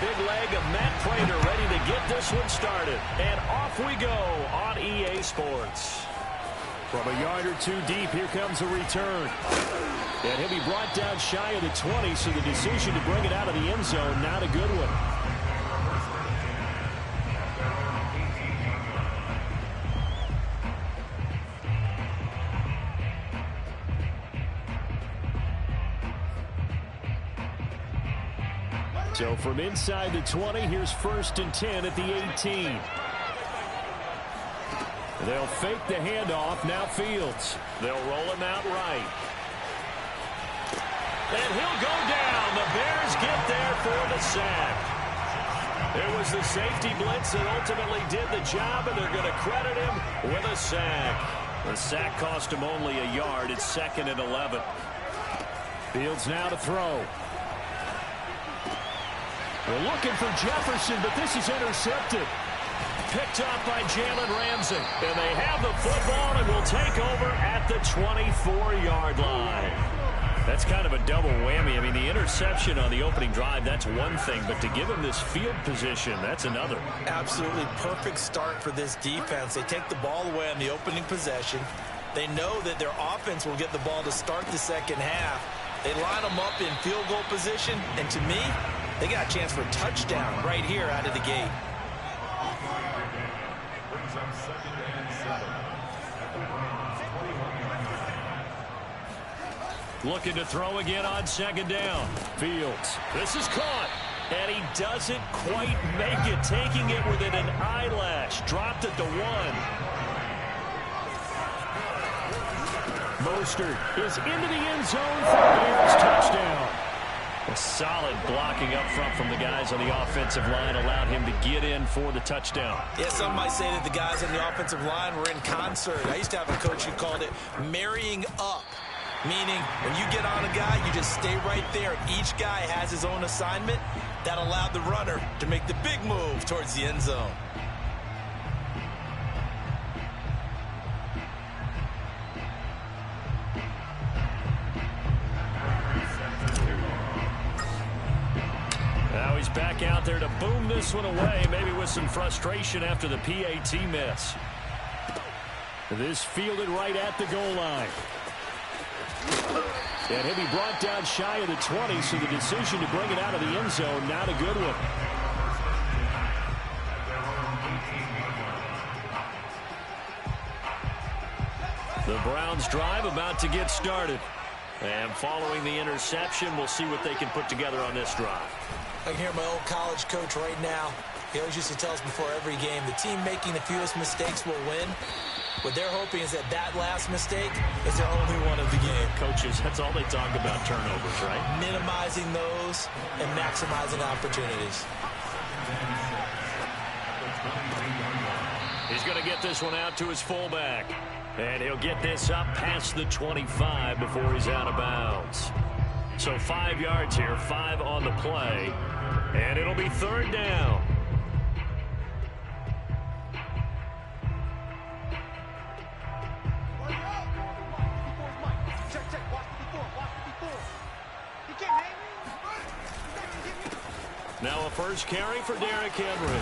big leg of Matt Prater ready to get this one started. And off we go on EA Sports. From a yard or two deep, here comes a return. And he'll be brought down shy of the 20, so the decision to bring it out of the end zone, not a good one. So from inside the 20, here's 1st and 10 at the 18. They'll fake the handoff. Now Fields. They'll roll him out right. And he'll go down. The Bears get there for the sack. It was the safety blitz that ultimately did the job, and they're going to credit him with a sack. The sack cost him only a yard. It's 2nd and 11. Fields now to throw. We're looking for Jefferson, but this is intercepted. Picked off by Jalen Ramsey. And they have the football and will take over at the 24-yard line. That's kind of a double whammy. I mean, the interception on the opening drive, that's one thing. But to give him this field position, that's another. Absolutely perfect start for this defense. They take the ball away on the opening possession. They know that their offense will get the ball to start the second half. They line them up in field goal position. And to me, they got a chance for a touchdown right here out of the gate. Looking to throw again on 2nd down. Fields. This is caught. And he doesn't quite make it. Taking it within an eyelash. Dropped at the 1. Mostert is into the end zone for a Bears touchdown. A solid blocking up front from the guys on the offensive line allowed him to get in for the touchdown. Yeah, some might say that the guys on the offensive line were in concert. I used to have a coach who called it marrying up, meaning when you get on a guy, you just stay right there. Each guy has his own assignment. That allowed the runner to make the big move towards the end zone. Now he's back out there to boom this one away, maybe with some frustration after the PAT miss. This fielded right at the goal line. And he'll be brought down shy of the 20, so the decision to bring it out of the end zone, not a good one. The Browns drive about to get started. And following the interception, we'll see what they can put together on this drive. I can hear my old college coach right now. He always used to tell us before every game, the team making the fewest mistakes will win. What they're hoping is that that last mistake is their only one of the game. Coaches, that's all they talk about, turnovers, right? Minimizing those and maximizing opportunities. He's going to get this one out to his fullback. And he'll get this up past the 25 before he's out of bounds. So 5 yards here, 5 on the play. And it'll be 3rd down. Now a first carry for Derrick Henry.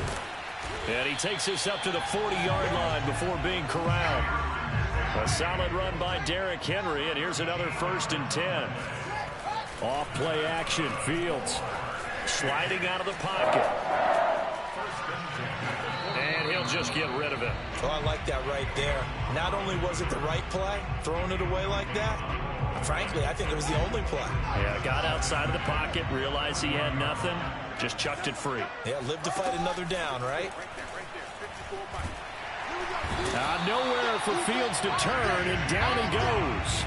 And he takes this up to the 40-yard line before being corralled. A solid run by Derrick Henry, and here's another 1st and 10. Off play action, Fields sliding out of the pocket. And he'll just get rid of it. Oh, I like that right there. Not only was it the right play, throwing it away like that, frankly, I think it was the only play. Yeah, got outside of the pocket, realized he had nothing, just chucked it free. Yeah, live to fight another down, right? Nowhere for Fields to turn, and down he goes.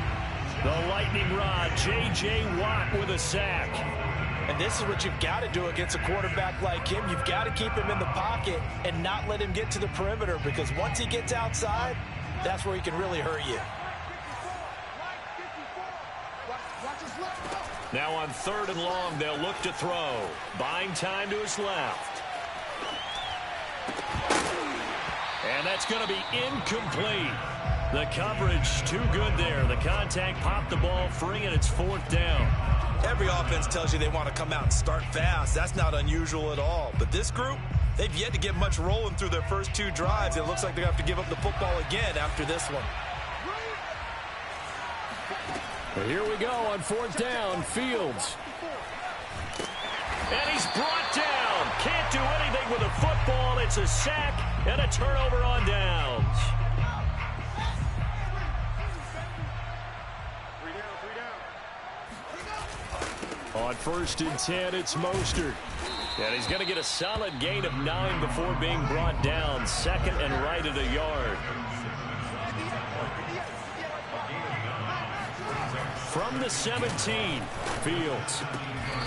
The lightning rod, J.J. Watt with a sack. And this is what you've got to do against a quarterback like him. You've got to keep him in the pocket and not let him get to the perimeter, because once he gets outside, that's where he can really hurt you. Now on 3rd and long, they'll look to throw. Buying time to his left. And that's going to be incomplete. The coverage too good there. The contact popped the ball free, and it's 4th down. Every offense tells you they want to come out and start fast. That's not unusual at all. But this group, they've yet to get much rolling through their first 2 drives. It looks like they're going to have to give up the football again after this one. Here we go on 4th down. Fields. And he's brought down. Can't do anything with a football. It's a sack and a turnover on downs. On 1st and 10, it's Mostert. And he's going to get a solid gain of 9 before being brought down. 2nd and right at a yard. From the 17, Fields.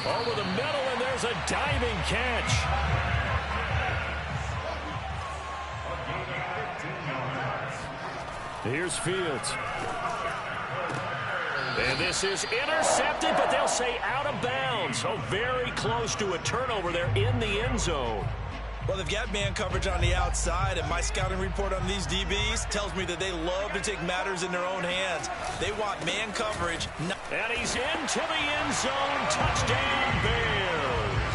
Over the middle, and there's a diving catch. Here's Fields. And this is intercepted, but they'll say out of bounds. So very close to a turnover there in the end zone. Well, they've got man coverage on the outside, and my scouting report on these DBs tells me that they love to take matters in their own hands. They want man coverage. And he's into the end zone. Touchdown, Bears.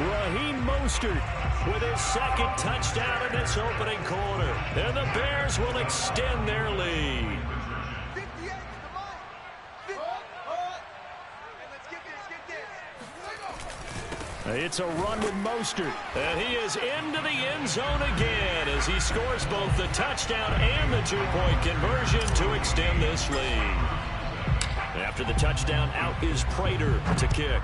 Raheem Mostert with his 2nd touchdown in this opening quarter. And the Bears will extend their lead. It's a run with Mostert, and he is into the end zone again as he scores both the touchdown and the 2-point conversion to extend this lead. After the touchdown, out is Prater to kick.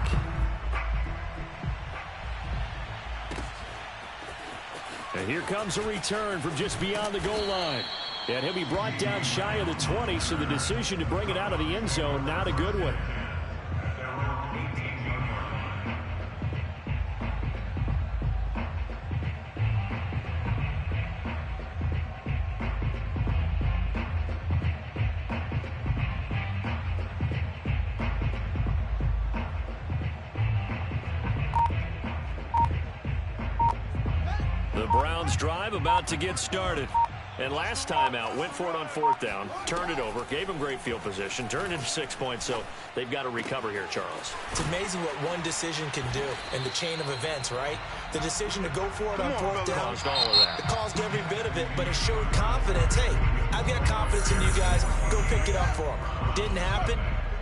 And here comes a return from just beyond the goal line. And he'll be brought down shy of the 20, so the decision to bring it out of the end zone, not a good one. The Browns drive about to get started. And last time out, went for it on 4th down, turned it over, gave them great field position, turned into 6 points, so they've got to recover here, Charles. It's amazing what one decision can do in the chain of events, right? The decision to go for it on 4th down, caused all of that. It caused every bit of it, but it showed confidence. Hey, I've got confidence in you guys. Go pick it up for them. Didn't happen.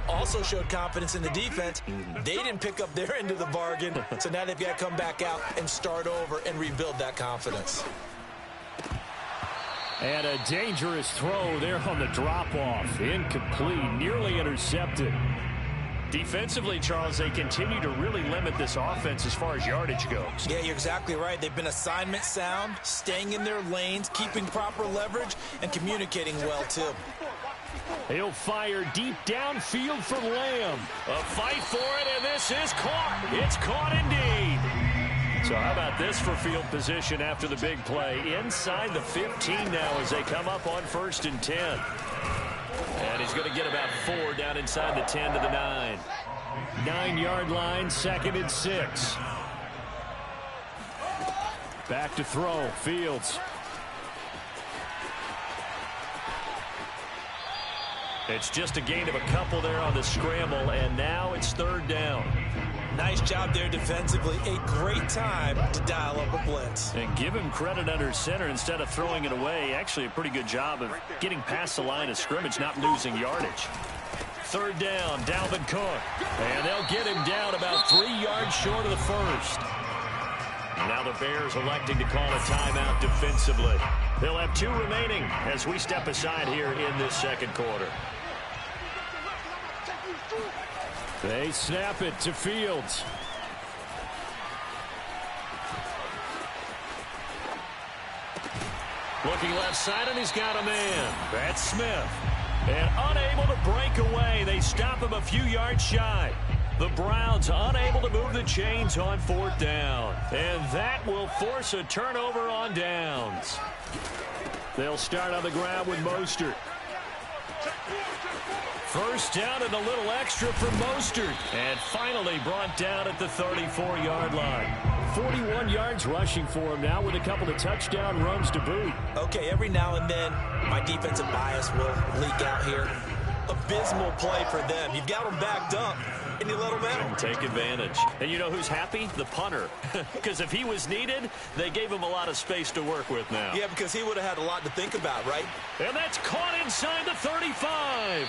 Also showed confidence in the defense. They didn't pick up their end of the bargain, so now they've got to come back out and start over and rebuild that confidence. And a dangerous throw there on the drop-off. Incomplete, nearly intercepted. Defensively, Charles, they continue to really limit this offense as far as yardage goes. Yeah, you're exactly right. They've been assignment sound, staying in their lanes, keeping proper leverage, and communicating well, too. He'll fire deep downfield for Lamb. A fight for it, and this is caught. It's caught indeed. So how about this for field position after the big play? Inside the 15 now as they come up on 1st and 10. And he's going to get about 4 down inside the 10 to the 9. 9-yard line, 2nd and 6. Back to throw, Fields. It's just a gain of a couple there on the scramble, and now it's 3rd down. Nice job there defensively. A great time to dial up a blitz. And give him credit under center instead of throwing it away. Actually, a pretty good job of getting past the line of scrimmage, not losing yardage. 3rd down, Dalvin Cook. And they'll get him down about 3 yards short of the 1st. Now the Bears electing to call a timeout defensively. They'll have 2 remaining as we step aside here in this 2nd quarter. They snap it to Fields. Looking left side, and he's got a man. That's Smith. And unable to break away. They stop him a few yards shy. The Browns unable to move the chains on 4th down. And that will force a turnover on downs. They'll start on the ground with Mostert. 1st down and a little extra for Mostert. And finally brought down at the 34-yard line. 41 yards rushing for him now with a couple of touchdown runs to boot. Okay, every now and then my defensive bias will leak out here. Abysmal play for them. You've got them backed up, and you let them out. Take advantage. And you know who's happy? The punter. Because if he was needed, they gave him a lot of space to work with now. Yeah, because he would have had a lot to think about, right? And that's caught inside the 35.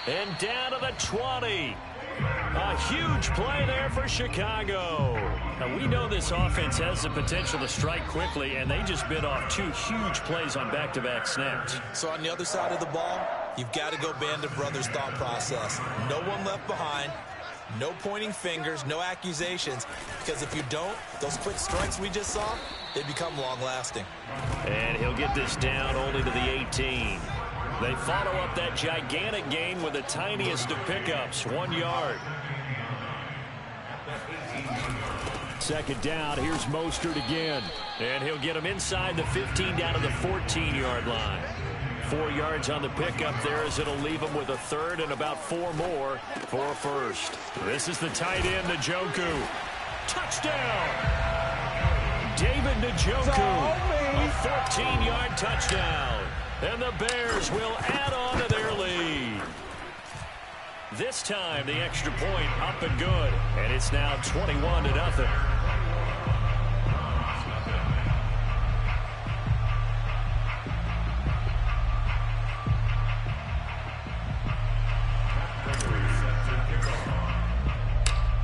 And down to the 20. A huge play there for Chicago. Now, we know this offense has the potential to strike quickly, and they just bit off 2 huge plays on back-to-back snaps. So on the other side of the ball, you've got to go Band of Brothers thought process. No one left behind. No pointing fingers, no accusations. Because if you don't, those quick strikes we just saw, they become long-lasting. And he'll get this down only to the 18. They follow up that gigantic gain with the tiniest of pickups, 1 yard. Second down, here's Mostert again. And he'll get him inside the 15 down to the 14-yard line. 4 yards on the pickup there as it'll leave him with a third and about 4 more for a first. This is the tight end, Njoku. Touchdown! David Njoku, a 14-yard touchdown. And the Bears will add on to their lead. This time, the extra point up and good. And it's now 21-0.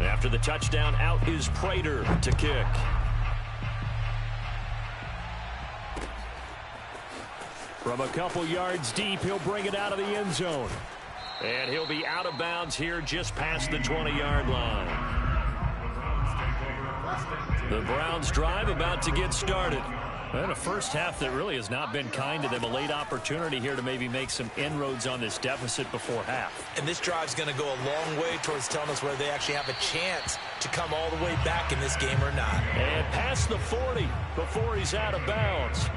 After the touchdown, out is Prater to kick. From a couple yards deep, he'll bring it out of the end zone. And he'll be out of bounds here just past the 20-yard line. The Browns drive about to get started. And a first half that really has not been kind to them. A late opportunity here to maybe make some inroads on this deficit before half. And this drive's going to go a long way towards telling us whether they actually have a chance to come all the way back in this game or not. And past the 40 before he's out of bounds.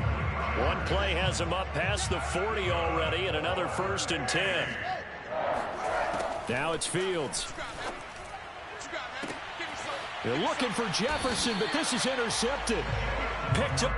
One play has him up past the 40 already, and another 1st and 10. Now it's Fields. They're looking for Jefferson, but this is intercepted. Picked up.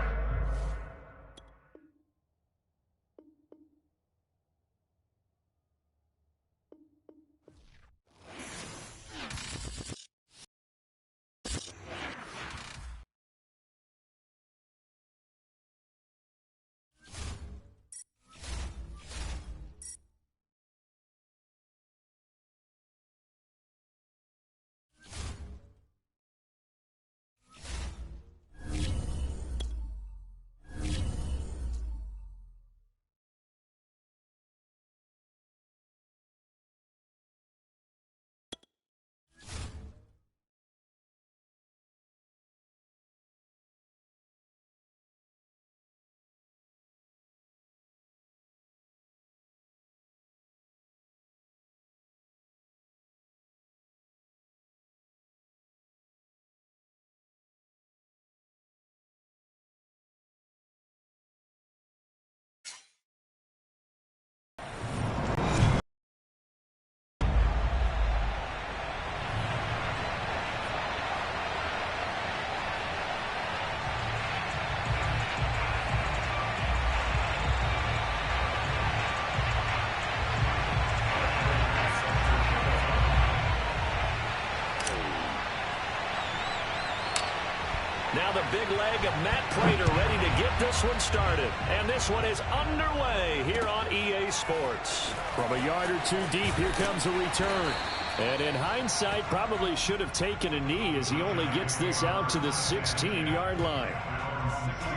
Now the big leg of Matt Prater ready to get this one started. And this one is underway here on EA Sports. From a yard or 2 deep, here comes a return. And in hindsight, probably should have taken a knee as he only gets this out to the 16-yard line.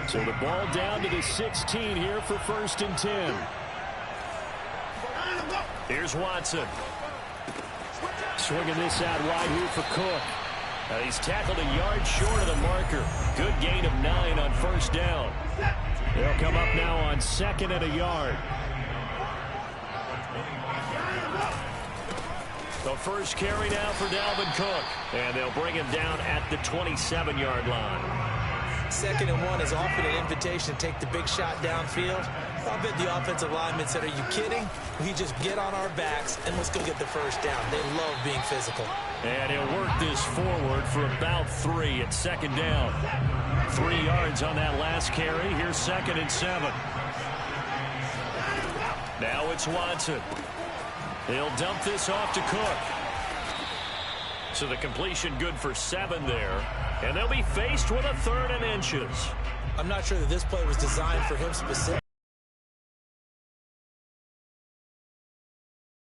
So the ball down to the 16 here for 1st and 10. Here's Watson. Swinging this out wide here for Cook. He's tackled a yard short of the marker. Good gain of 9 on 1st down. They'll come up now on 2nd and a yard. The first carry now for Dalvin Cook. And they'll bring him down at the 27-yard line. 2nd and 1 is often an invitation to take the big shot downfield. I bet the offensive lineman said, are you kidding? We just get on our backs and let's go get the first down. They love being physical. And he'll work this forward for about 3 at second down. 3 yards on that last carry. Here's 2nd and 7. Now it's Watson. He'll dump this off to Cook. So the completion good for 7 there. And they'll be faced with a 3rd and inches. I'm not sure that this play was designed for him specifically.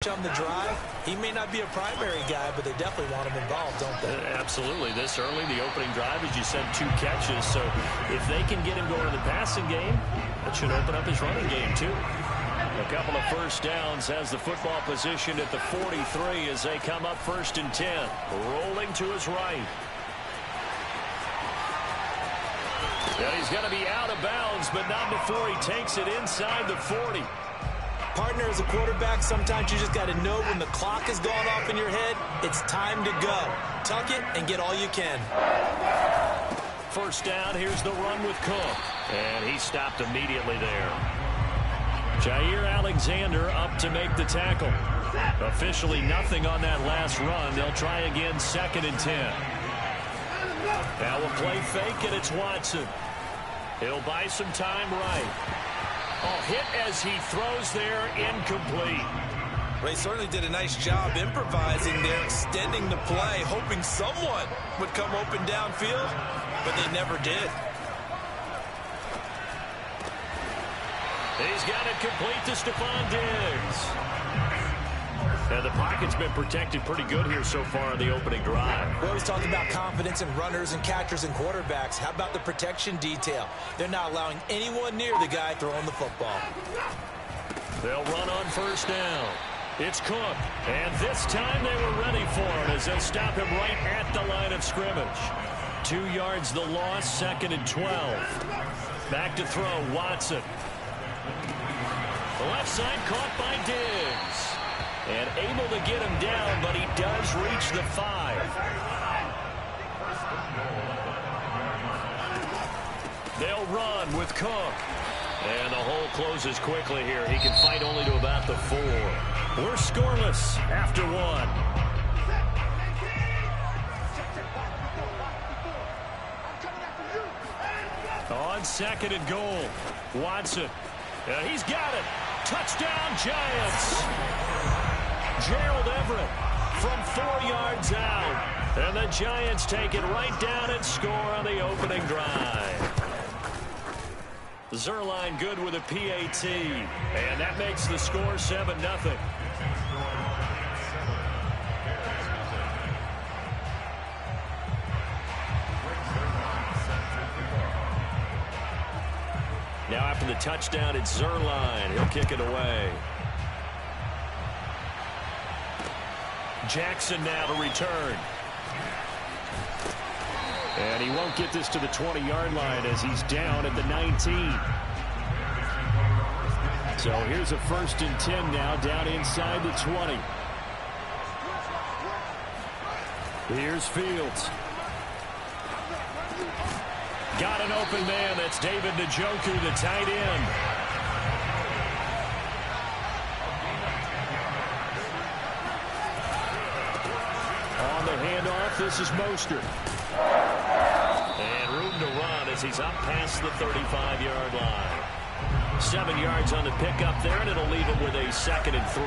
On the drive, he may not be a primary guy, but they definitely want him involved, don't they? Absolutely. This early, the opening drive, as you said, 2 catches. So if they can get him going in the passing game, that should open up his running game, too. A couple of first downs has the football position at the 43 as they come up 1st and 10. Rolling to his right. And he's going to be out of bounds, but not before he takes it inside the 40. Partner, as a quarterback, sometimes you just got to know when the clock has gone off in your head, it's time to go. Tuck it and get all you can. First down, here's the run with Cook. And he stopped immediately there. Jair Alexander up to make the tackle. Officially nothing on that last run. They'll try again 2nd and 10. Now we'll play fake, and it's Watson. He'll buy some time right. Oh, hit as he throws there, incomplete. Well, he certainly did a nice job improvising there, extending the play, hoping someone would come open downfield, but they never did. He's got it complete to Stephon Diggs. And the pocket's been protected pretty good here so far in the opening drive. We always talk about confidence in runners and catchers and quarterbacks. How about the protection detail? They're not allowing anyone near the guy throwing the football. They'll run on first down. It's Cook. And this time they were ready for it as they'll stop him right at the line of scrimmage. 2 yards the loss, 2nd and 12. Back to throw, Watson. The left side caught by Diggs. And able to get him down, but he does reach the 5. They'll run with Cook. And the hole closes quickly here. He can fight only to about the 4. We're scoreless after 1. On 2nd and goal, Watson. He's got it. Touchdown, Giants. Gerald Everett from 4 yards out. And the Giants take it right down and score on the opening drive. Zerline good with a PAT. And that makes the score 7-0. Now after the touchdown, it's Zerline. He'll kick it away. Jackson now to return. And he won't get this to the 20-yard line as he's down at the 19. So here's a 1st and 10 now down inside the 20. Here's Fields. Got an open man. That's David Njoku, the tight end. On the handoff, this is Mostert. And room to run as he's up past the 35-yard line. 7 yards on the pickup there, and it'll leave him with a 2nd and 3.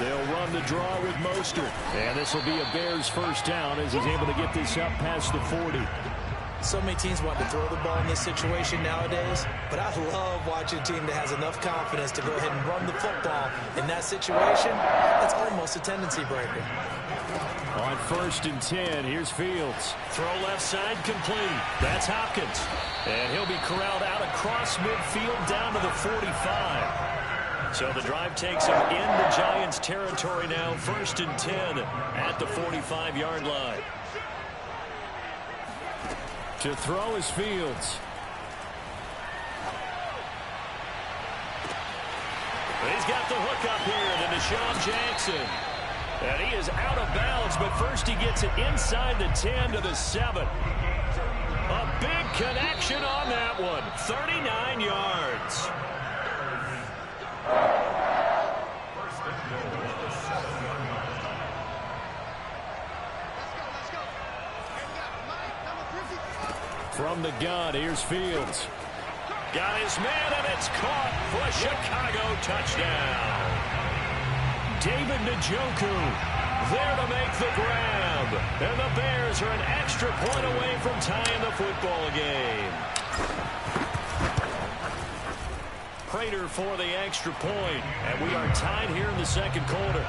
They'll run the draw with Mostert. And this will be a Bears first down as he's able to get this up past the 40. So many teams want to throw the ball in this situation nowadays, but I love watching a team that has enough confidence to go ahead and run the football. In that situation, that's almost a tendency breaker. On 1st and 10, here's Fields. Throw left side complete. That's Hopkins. And he'll be corralled out across midfield down to the 45. So the drive takes him into Giants territory now. 1st and 10 at the 45-yard line. To throw is Fields. He's got the hook up here to Deshaun Jackson. And he is out of bounds, but first he gets it inside the 10 to the 7. A big connection on that one. 39 yards. From the gun, here's Fields. Got his man, and it's caught for a Chicago touchdown. David Njoku there to make the grab. And the Bears are an extra point away from tying the football game. Prater for the extra point. And we are tied here in the second quarter.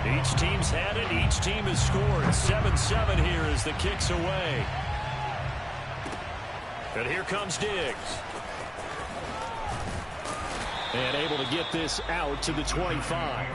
Each team's had it. Each team has scored. 7-7 here as the kick's away. And here comes Diggs. And able to get this out to the 25.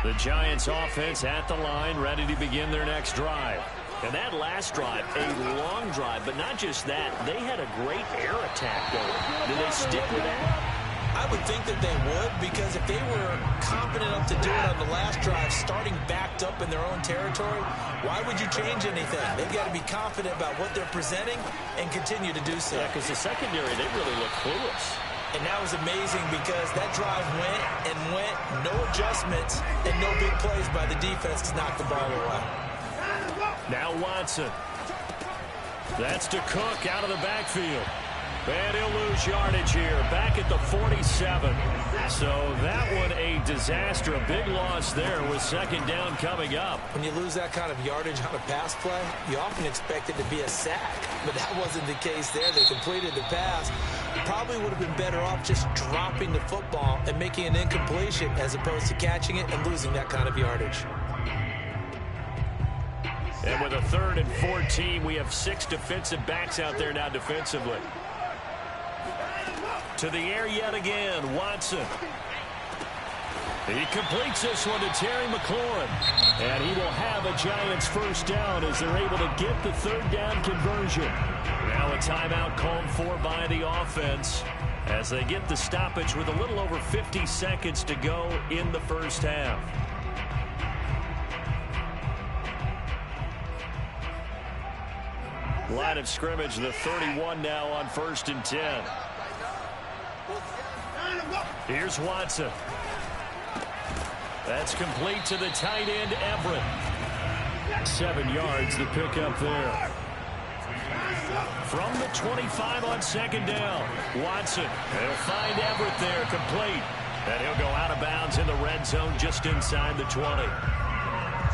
The Giants offense at the line, ready to begin their next drive. And that last drive, a long drive, but not just that. They had a great air attack going. Do they stick with that? I would think that they would, because if they were confident enough to do it on the last drive, starting backed up in their own territory, why would you change anything? They've got to be confident about what they're presenting and continue to do so. Yeah, because the secondary, they really look clueless. And that was amazing because that drive went and went, no adjustments, and no big plays by the defense to knock the ball away. Now Watson. That's to Cook out of the backfield. And he'll lose yardage here, back at the 47. So that one a disaster, a big loss there with second down coming up. When you lose that kind of yardage on a pass play, you often expect it to be a sack. But that wasn't the case there. They completed the pass. Probably would have been better off just dropping the football and making an incompletion as opposed to catching it and losing that kind of yardage. And with a 3rd and 14, we have 6 defensive backs out there now defensively. To the air yet again, Watson. He completes this one to Terry McLaurin. And he will have a Giants first down as they're able to get the 3rd down conversion. Now a timeout called for by the offense as they get the stoppage with a little over 50 seconds to go in the first half. Line of scrimmage, the 31 now on 1st and 10. Here's Watson. That's complete to the tight end, Everett. 7 yards, the pickup there. From the 25 on second down, Watson. He'll find Everett there, complete. And he'll go out of bounds in the red zone just inside the 20.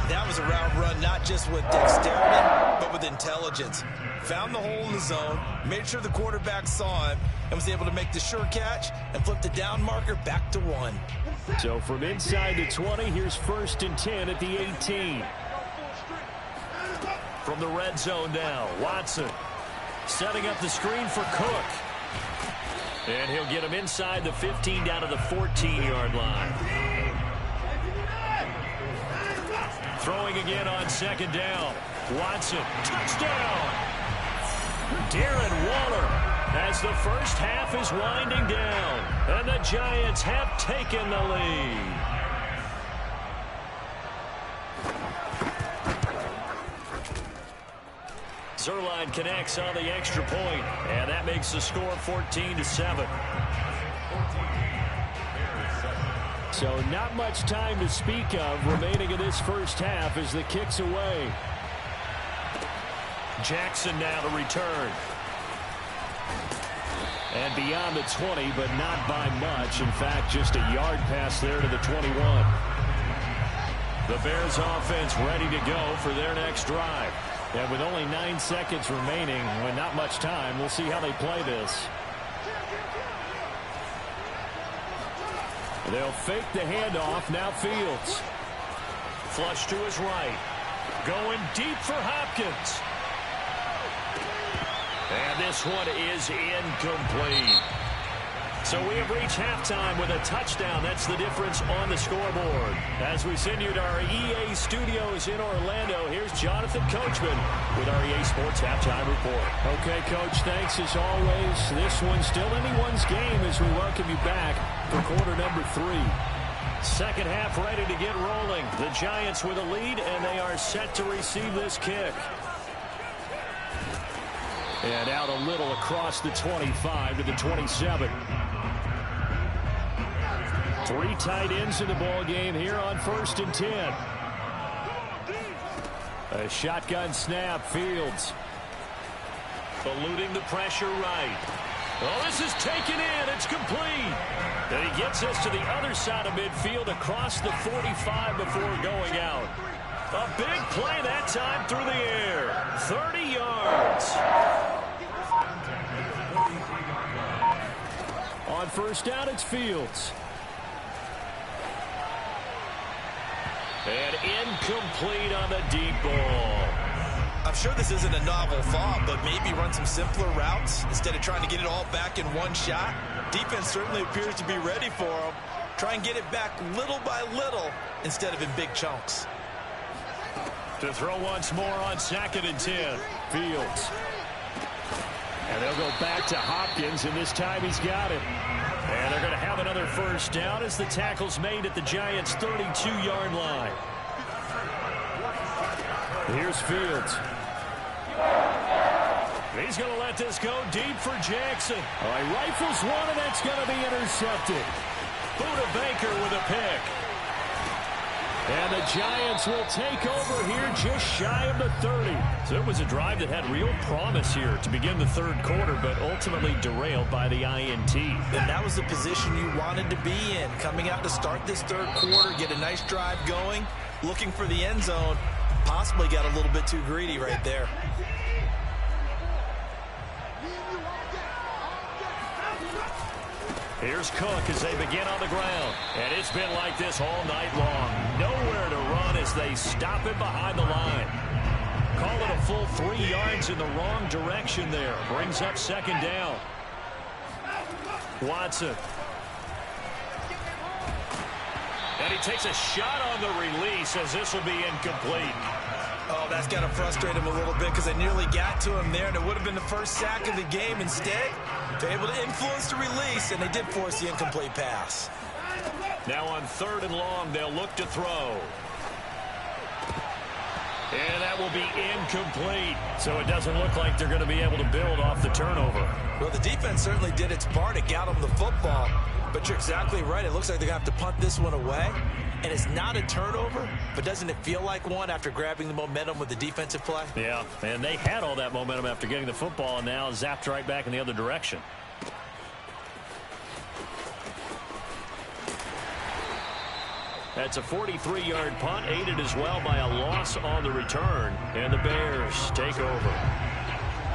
That was a route run not just with dexterity, but with intelligence. Found the hole in the zone, made sure the quarterback saw him, and was able to make the sure catch and flip the down marker back to 1. So from inside the 20, here's 1st and 10 at the 18. From the red zone now, Watson setting up the screen for Cook. And he'll get him inside the 15 down to the 14-yard line. Throwing again on second down. Watson, touchdown! Darren Waller as the first half is winding down. And the Giants have taken the lead. Zerline connects on the extra point, and that makes the score 14-7. So not much time to speak of remaining in this first half as the kick's away. Jackson now to return. And beyond the 20, but not by much. In fact, just a yard pass there to the 21. The Bears offense ready to go for their next drive. And with only 9 seconds remaining, with not much time, we'll see how they play this. They'll fake the handoff. Now Fields. Flush to his right. Going deep for Hopkins. And this one is incomplete. So we have reached halftime with a touchdown. That's the difference on the scoreboard. As we send you to our EA studios in Orlando, here's Jonathan Coachman with our EA Sports Halftime Report. Okay, Coach, thanks as always. This one's still anyone's game as we welcome you back for quarter number 3. Second half ready to get rolling. The Giants with a lead, and they are set to receive this kick. And out a little across the 25 to the 27. 3 tight ends in the ball game here on 1st and 10. A shotgun snap, Fields. Eluding the pressure right. Oh, this is taken in. It's complete. And he gets us to the other side of midfield across the 45 before going out. A big play that time through the air. 30 yards. On first down, it's Fields. And incomplete on the deep ball. I'm sure this isn't a novel thought, but maybe run some simpler routes instead of trying to get it all back in one shot. Defense certainly appears to be ready for him. Try and get it back little by little instead of in big chunks. To throw once more on 2nd and 10. Fields. And they'll go back to Hopkins, and this time he's got it. And they're going to have another first down as the tackle's made at the Giants' 32-yard line. Here's Fields. He's going to let this go deep for Jackson. He rifles one, and that's going to be intercepted. Buda Baker with a pick. And the Giants will take over here just shy of the 30. So it was a drive that had real promise here to begin the third quarter, but ultimately derailed by the INT. And that was the position you wanted to be in. Coming out to start this third quarter, get a nice drive going, looking for the end zone. Possibly got a little bit too greedy right there. Here's Cook as they begin on the ground. And it's been like this all night long. Nowhere to run as they stop him behind the line. Call it a full 3 yards in the wrong direction there. Brings up 2nd down. Watson. And he takes a shot on the release as this will be incomplete. Oh, that's got to frustrate him a little bit because they nearly got to him there, and it would have been the first sack of the game. Instead, they're able to influence the release, and they did force the incomplete pass. Now on 3rd and long, they'll look to throw. And that will be incomplete. So it doesn't look like they're going to be able to build off the turnover. Well, the defense certainly did its part. It got them the football. But you're exactly right. It looks like they're going to have to punt this one away. And it's not a turnover, but doesn't it feel like one after grabbing the momentum with the defensive play? Yeah, and they had all that momentum after getting the football and now zapped right back in the other direction. That's a 43-yard punt, aided as well by a loss on the return. And the Bears take over.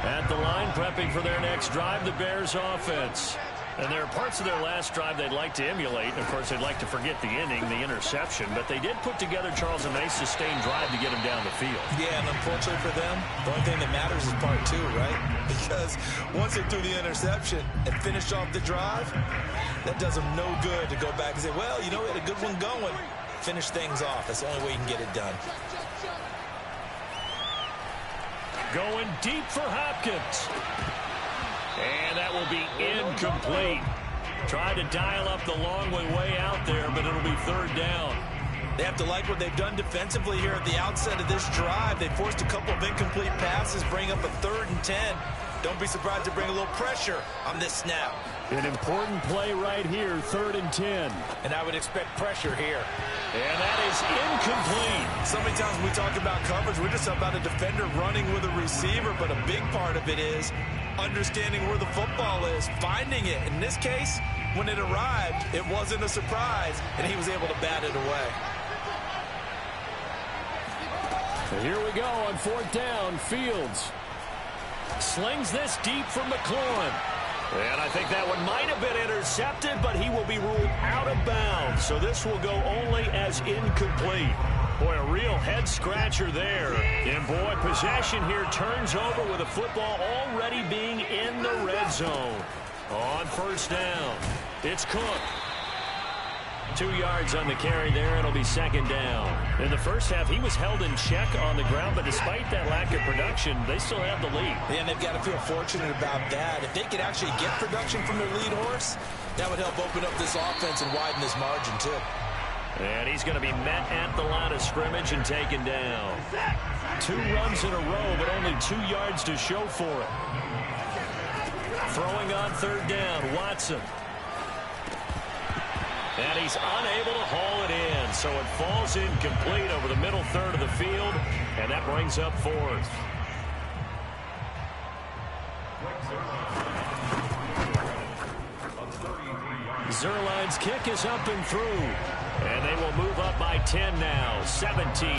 At the line, prepping for their next drive, the Bears offense. And there are parts of their last drive they'd like to emulate. Of course, they'd like to forget the inning, the interception. But they did put together, Charles, a nice sustained drive to get him down the field. Yeah, and unfortunately for them, the only thing that matters is part 2, right? Because once they threw the interception and finished off the drive, that does them no good to go back and say, well, you know, we had a good one going. Finish things off. That's the only way you can get it done. Going deep for Hopkins. And that will be incomplete. Tried to dial up the long way out there, but it'll be 3rd down. They have to like what they've done defensively here at the outset of this drive. They forced a couple of incomplete passes, bring up a 3rd and 10. Don't be surprised to bring a little pressure on this snap. An important play right here, 3rd and 10. And I would expect pressure here. And that is incomplete. So many times when we talk about coverage, we're just about a defender running with a receiver, but a big part of it is understanding where the football is, finding it. In this case, when it arrived, it wasn't a surprise, and he was able to bat it away. So here we go on 4th down. Fields slings this deep for McLaurin. And I think that one might have been intercepted, but he will be ruled out of bounds. So this will go only as incomplete. Boy, a real head-scratcher there. And, boy, possession here turns over with the football already being in the red zone. On 1st down. It's Cook. 2 yards on the carry there. It'll be second down. In the first half, he was held in check on the ground, but despite that lack of production, they still have the lead. And they've got to feel fortunate about that. If they could actually get production from their lead horse, that would help open up this offense and widen this margin, too. And he's going to be met at the line of scrimmage and taken down. 2 runs in a row, but only 2 yards to show for it. Throwing on third down, Watson. And he's unable to haul it in, so it falls incomplete over the middle third of the field, and that brings up fourth. Zerline's kick is up and through, and they will move up by 10 now, 17.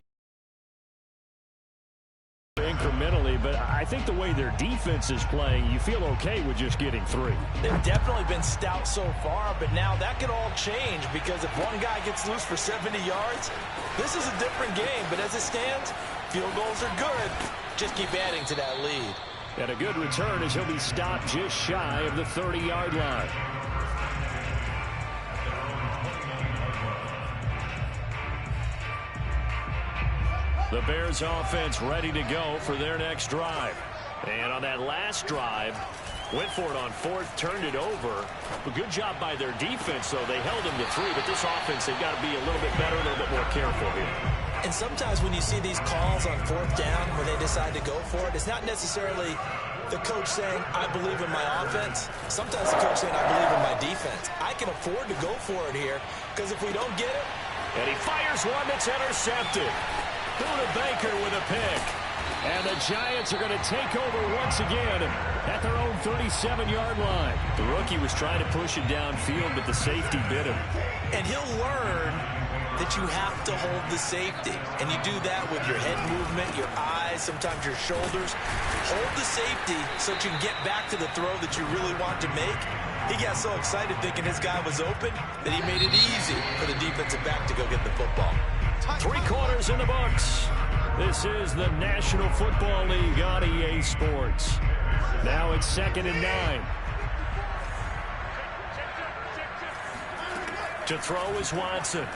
Incrementally, but I think the way their defense is playing, you feel okay with just getting 3. They've definitely been stout so far, but now that could all change because if one guy gets loose for 70 yards, this is a different game. But as it stands, field goals are good. Just keep adding to that lead. And a good return as he'll be stopped just shy of the 30-yard line. The Bears offense ready to go for their next drive. And on that last drive, went for it on fourth, turned it over. A good job by their defense, though. They held them to 3, but this offense, they've got to be a little bit better, a little bit more careful here. And sometimes when you see these calls on fourth down, when they decide to go for it, it's not necessarily the coach saying, I believe in my offense. Sometimes the coach saying, I believe in my defense. I can afford to go for it here, because if we don't get it. And he fires one that's intercepted. Buda Baker with a pick. And the Giants are going to take over once again at their own 37-yard line. The rookie was trying to push it downfield, but the safety bit him. And he'll learn that you have to hold the safety. And you do that with your head movement, your eyes, sometimes your shoulders. Hold the safety so that you can get back to the throw that you really want to make. He got so excited thinking his guy was open that he made it easy for the defensive back to go get the football. 3 quarters in the books. This is the National Football League on EA Sports. Now it's 2nd and 9. To throw is Watson.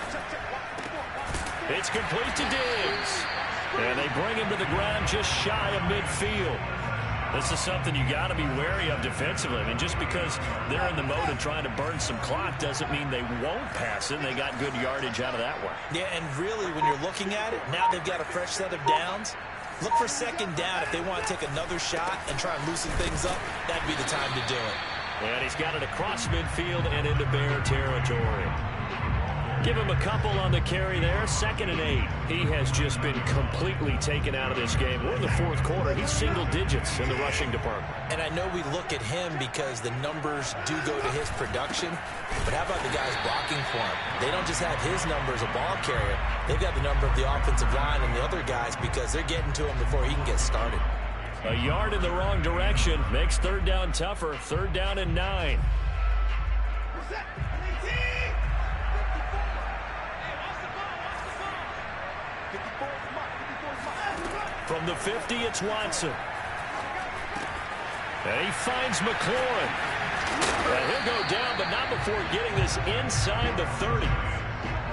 It's complete to Diggs. And they bring him to the ground just shy of midfield. This is something you got to be wary of defensively. I mean, just because they're in the mode of trying to burn some clock doesn't mean they won't pass it. They got good yardage out of that one. Yeah, and really, when you're looking at it, now they've got a fresh set of downs. Look for second down if they want to take another shot and try and loosen things up. That'd be the time to do it. And he's got it across midfield and into Bear territory. Give him a couple on the carry there. 2nd and 8. He has just been completely taken out of this game. We're in the 4th quarter. He's single digits in the rushing department. And I know we look at him because the numbers do go to his production. But how about the guys blocking for him? They don't just have his number as a ball carrier. They've got the number of the offensive line and the other guys because they're getting to him before he can get started. A yard in the wrong direction makes third down tougher. 3rd down and 9. From the 50, it's Watson. And he finds McLaurin. And he'll go down, but not before getting this inside the 30.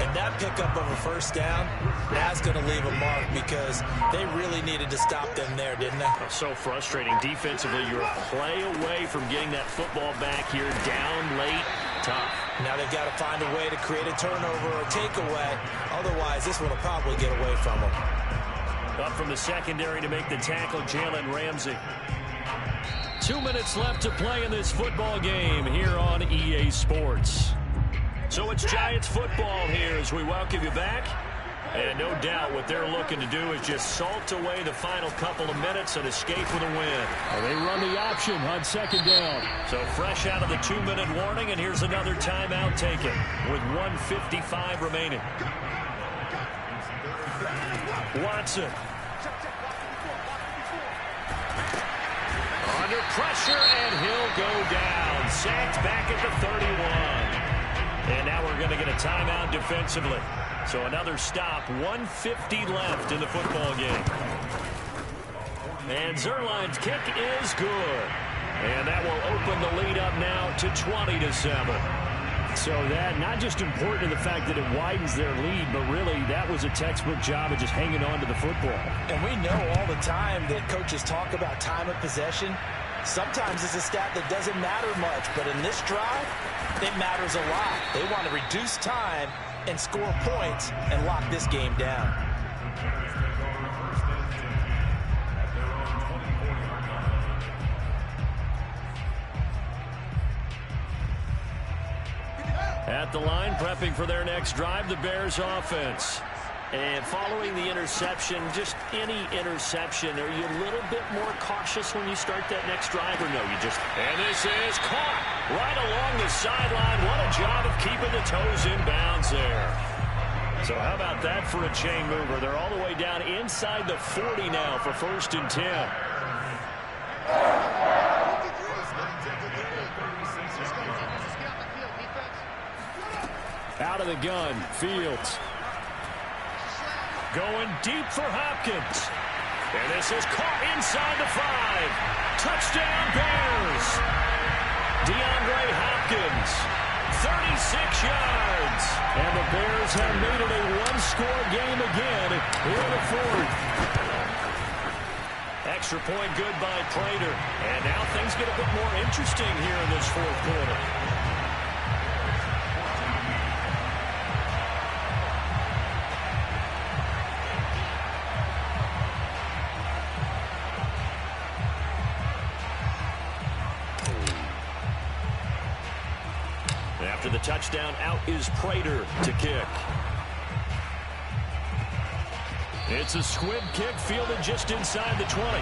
And that pickup of a first down, that's going to leave a mark because they really needed to stop them there, didn't they? So frustrating. Defensively, you're a play away from getting that football back here down late. Tough. Now they've got to find a way to create a turnover or a takeaway. Otherwise, this one will probably get away from them. Up from the secondary to make the tackle, Jalen Ramsey. 2 minutes left to play in this football game here on EA Sports. So it's Giants football here as we welcome you back. And no doubt what they're looking to do is just salt away the final couple of minutes and escape with a win. Well, they run the option on 2nd down. So fresh out of the 2-minute warning, and here's another timeout taken with 1:55 remaining. Watson. Under pressure, and he'll go down. Sacked back at the 31. And now we're going to get a timeout defensively. So another stop, 1:50 left in the football game. And Zerline's kick is good. And that will open the lead up now to 20-7. So that, not just important in the fact that it widens their lead, but really that was a textbook job of just hanging on to the football. And we know all the time that coaches talk about time of possession. Sometimes it's a stat that doesn't matter much, but in this drive, it matters a lot. They want to reduce time and score points and lock this game down. At the line, prepping for their next drive, the Bears offense. And following the interception, just any interception, are you a little bit more cautious when you start that next drive, or no? And this is caught right along the sideline. What a job of keeping the toes in bounds there. So how about that for a chain mover? They're all the way down inside the 40 now for 1st and 10. Out of the gun, Fields. Going deep for Hopkins. And this is caught inside the 5. Touchdown Bears. DeAndre Hopkins, 36 yards. And the Bears have made it a one-score game again here in the 4th. Extra point good by Prater. And now things get a bit more interesting here in this 4th quarter. After the touchdown, out is Prater to kick. It's a squib kick fielded just inside the 20.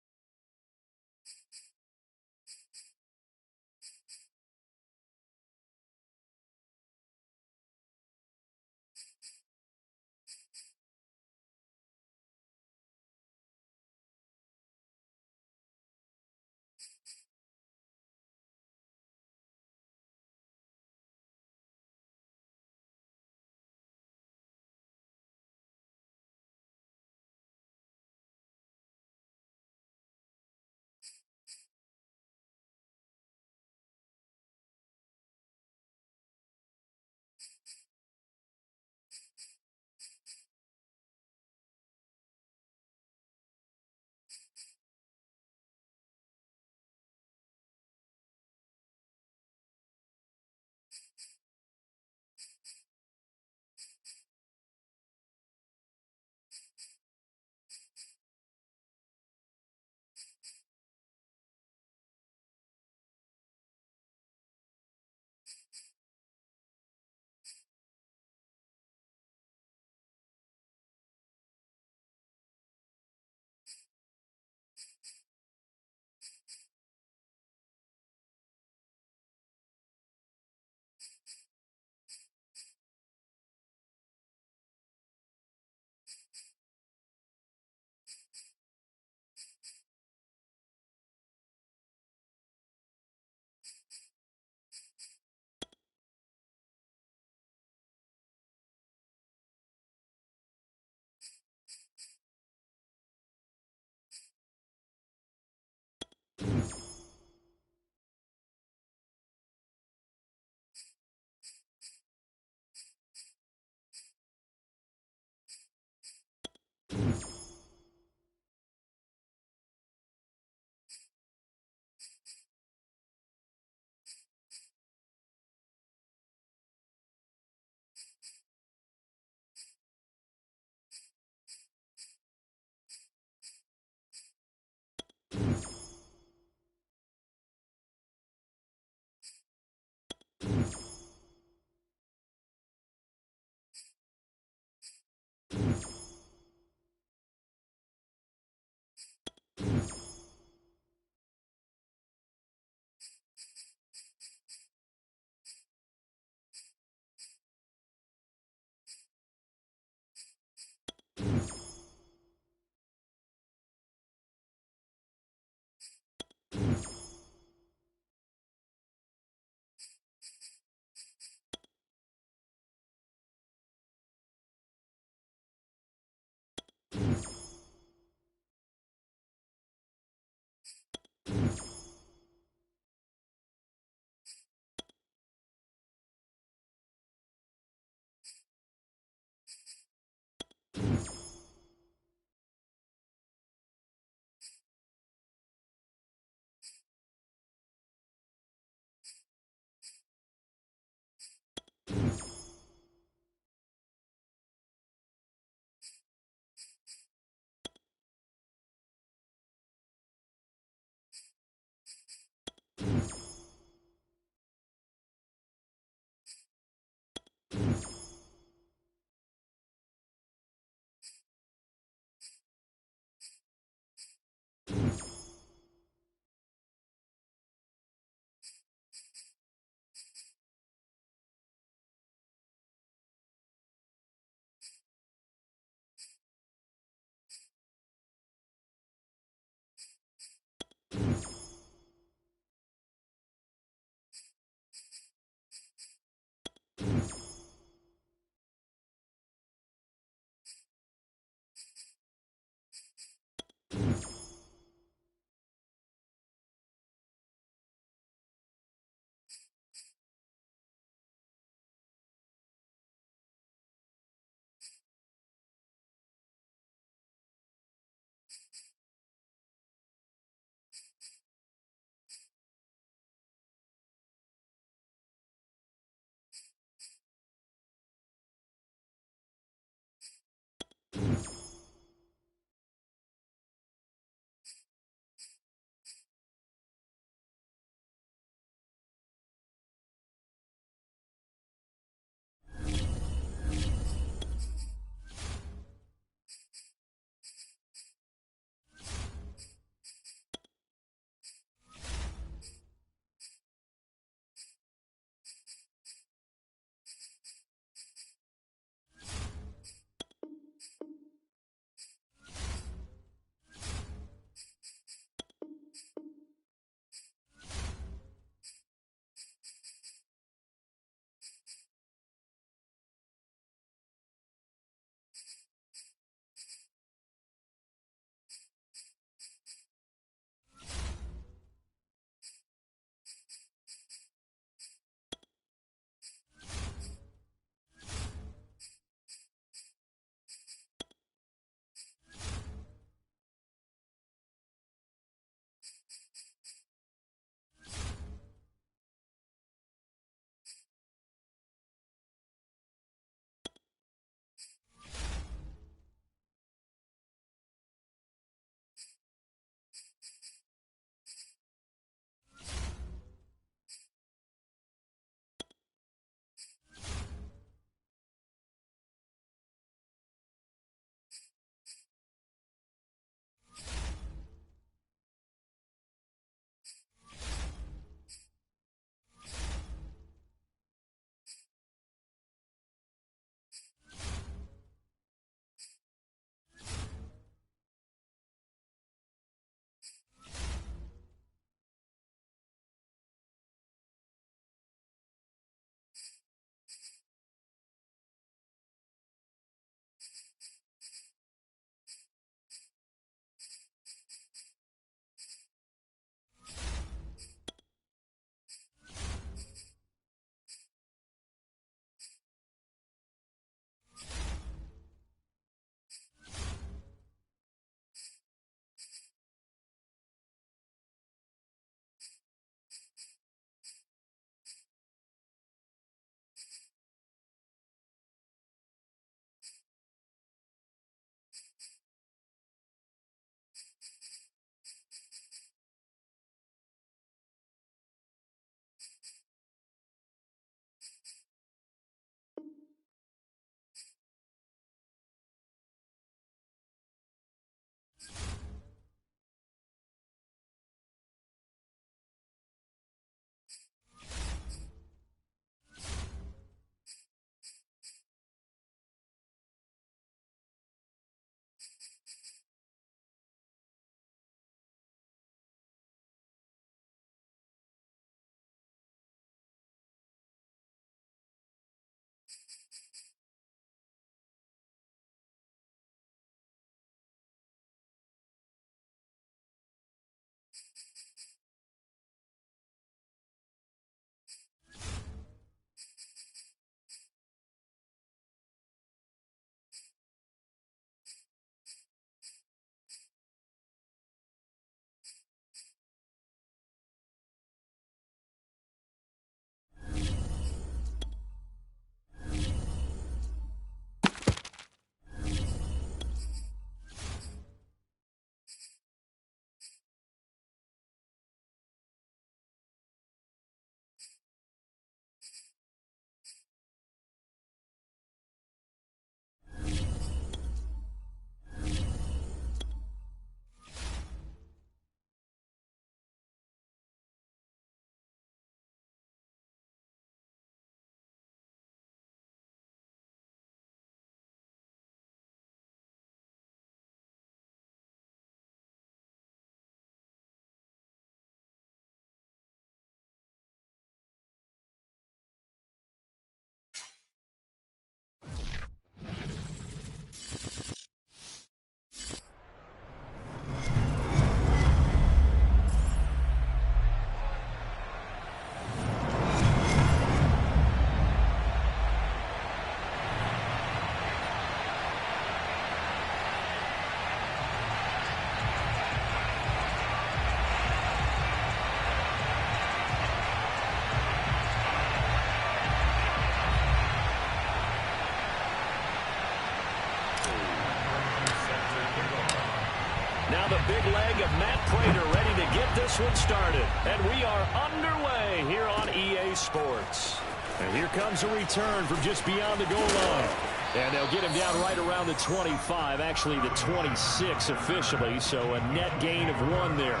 the big leg of Matt Prater ready to get this one started. And we are underway here on EA Sports. And here comes a return from just beyond the goal line. And they'll get him down right around the 25, actually the 26 officially, so a net gain of 1 there.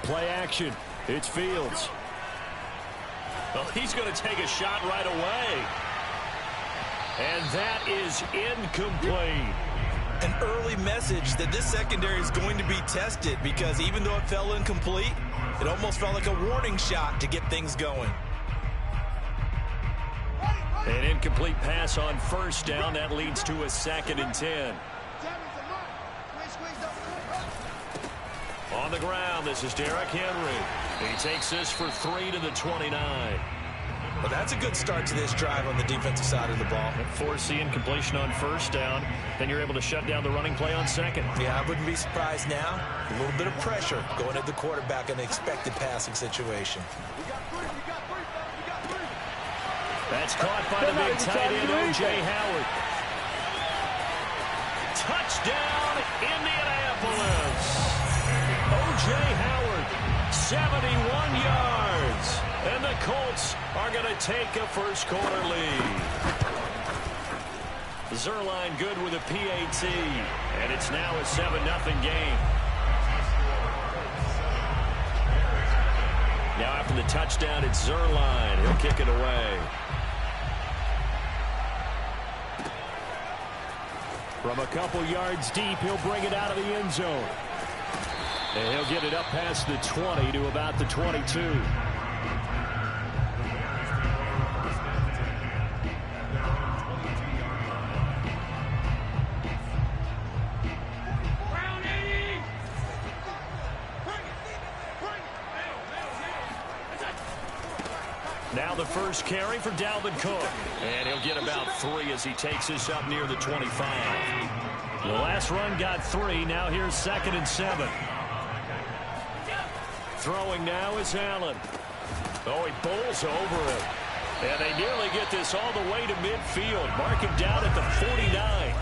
Play action. It's Fields. Well, he's going to take a shot right away. And that is incomplete. An early message that this secondary is going to be tested, because even though it fell incomplete, it almost felt like a warning shot to get things going. An incomplete pass on first down. That leads to a 2nd and 10. On the ground, this is Derrick Henry. He takes this for 3 to the 29. Well, that's a good start to this drive on the defensive side of the ball. Force the incompletion on first down. Then you're able to shut down the running play on second. Yeah, I wouldn't be surprised now. A little bit of pressure going at the quarterback in an expected passing situation. That's caught by the big tight end, O.J. Howard. Touchdown, Indianapolis. O.J. Howard, 71 yards. And the Colts are going to take a first-quarter lead. Zerline good with a PAT. And it's now a 7-0 game. Now after the touchdown, it's Zerline. He'll kick it away. From a couple yards deep, he'll bring it out of the end zone. And he'll get it up past the 20 to about the 22. Now the first carry for Dalvin Cook. And he'll get about 3 as he takes this up near the 25. The last run got 3. Now here's 2nd and 7. Throwing now is Allen. Oh, he bowls over it. And they nearly get this all the way to midfield. Mark him down at the 49.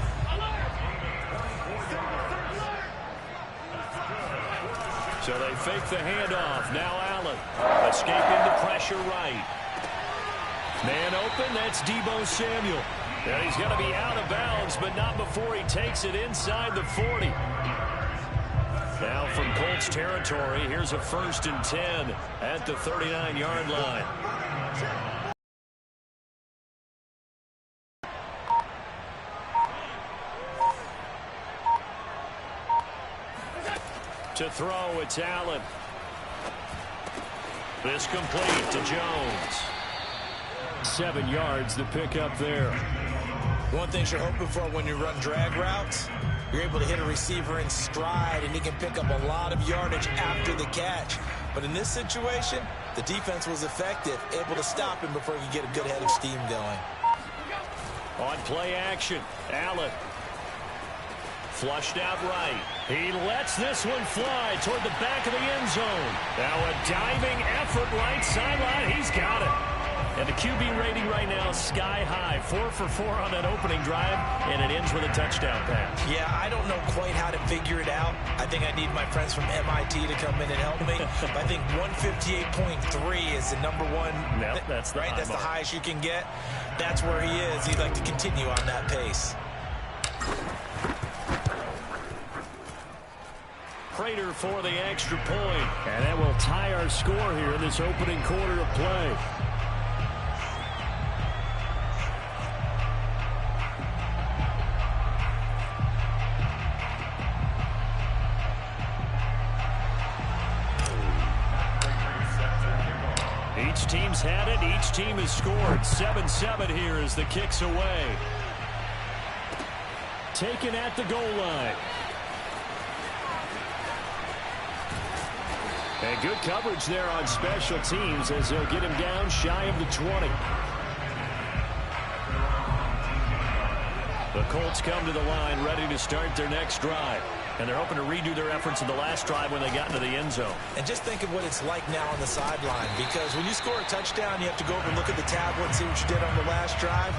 So they fake the handoff. Now Allen escaping the pressure right. Man open, that's Deebo Samuel. And he's going to be out of bounds, but not before he takes it inside the 40. Now from Colts territory, here's a 1st and 10 at the 39-yard line. To throw, it's Allen. This complete to Jones. 7 yards, the pickup there. One thing you're hoping for when you run drag routes, you're able to hit a receiver in stride, and he can pick up a lot of yardage after the catch. But in this situation, the defense was effective, able to stop him before he could get a good head of steam going. On play action, Allen. Flushed out right. He lets this one fly toward the back of the end zone. Now a diving effort right sideline. He's got it. And the QB rating right now is sky high. 4 for 4 on that opening drive, and it ends with a touchdown pass. Yeah, I don't know quite how to figure it out. I think I need my friends from MIT to come in and help me. I think 158.3 is the number one. Yep, that's the right. high That's mark. the highest you can get. That's where he is. He'd like to continue on that pace. Prater for the extra point. And that will tie our score here in this opening quarter of play. Each team's had it. Each team has scored. 7-7 here as the kick's away. Taken at the goal line. And good coverage there on special teams as they'll get him down shy of the 20. The Colts come to the line ready to start their next drive. And they're hoping to redo their efforts in the last drive when they got into the end zone. And just think of what it's like now on the sideline, because when you score a touchdown, you have to go over and look at the tablet and see what you did on the last drive.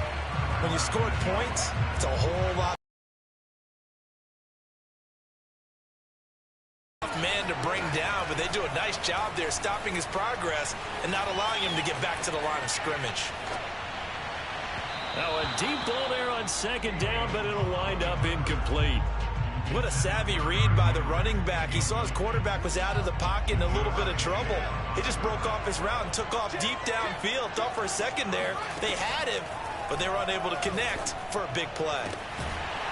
When you scored points, it's a whole lot man to bring down, but they do a nice job there stopping his progress and not allowing him to get back to the line of scrimmage. Now a deep ball there on second down, but it'll wind up incomplete. What a savvy read by the running back. He saw his quarterback was out of the pocket in a little bit of trouble. He just broke off his route and took off deep downfield. Thought for a second there they had him, but they were unable to connect for a big play.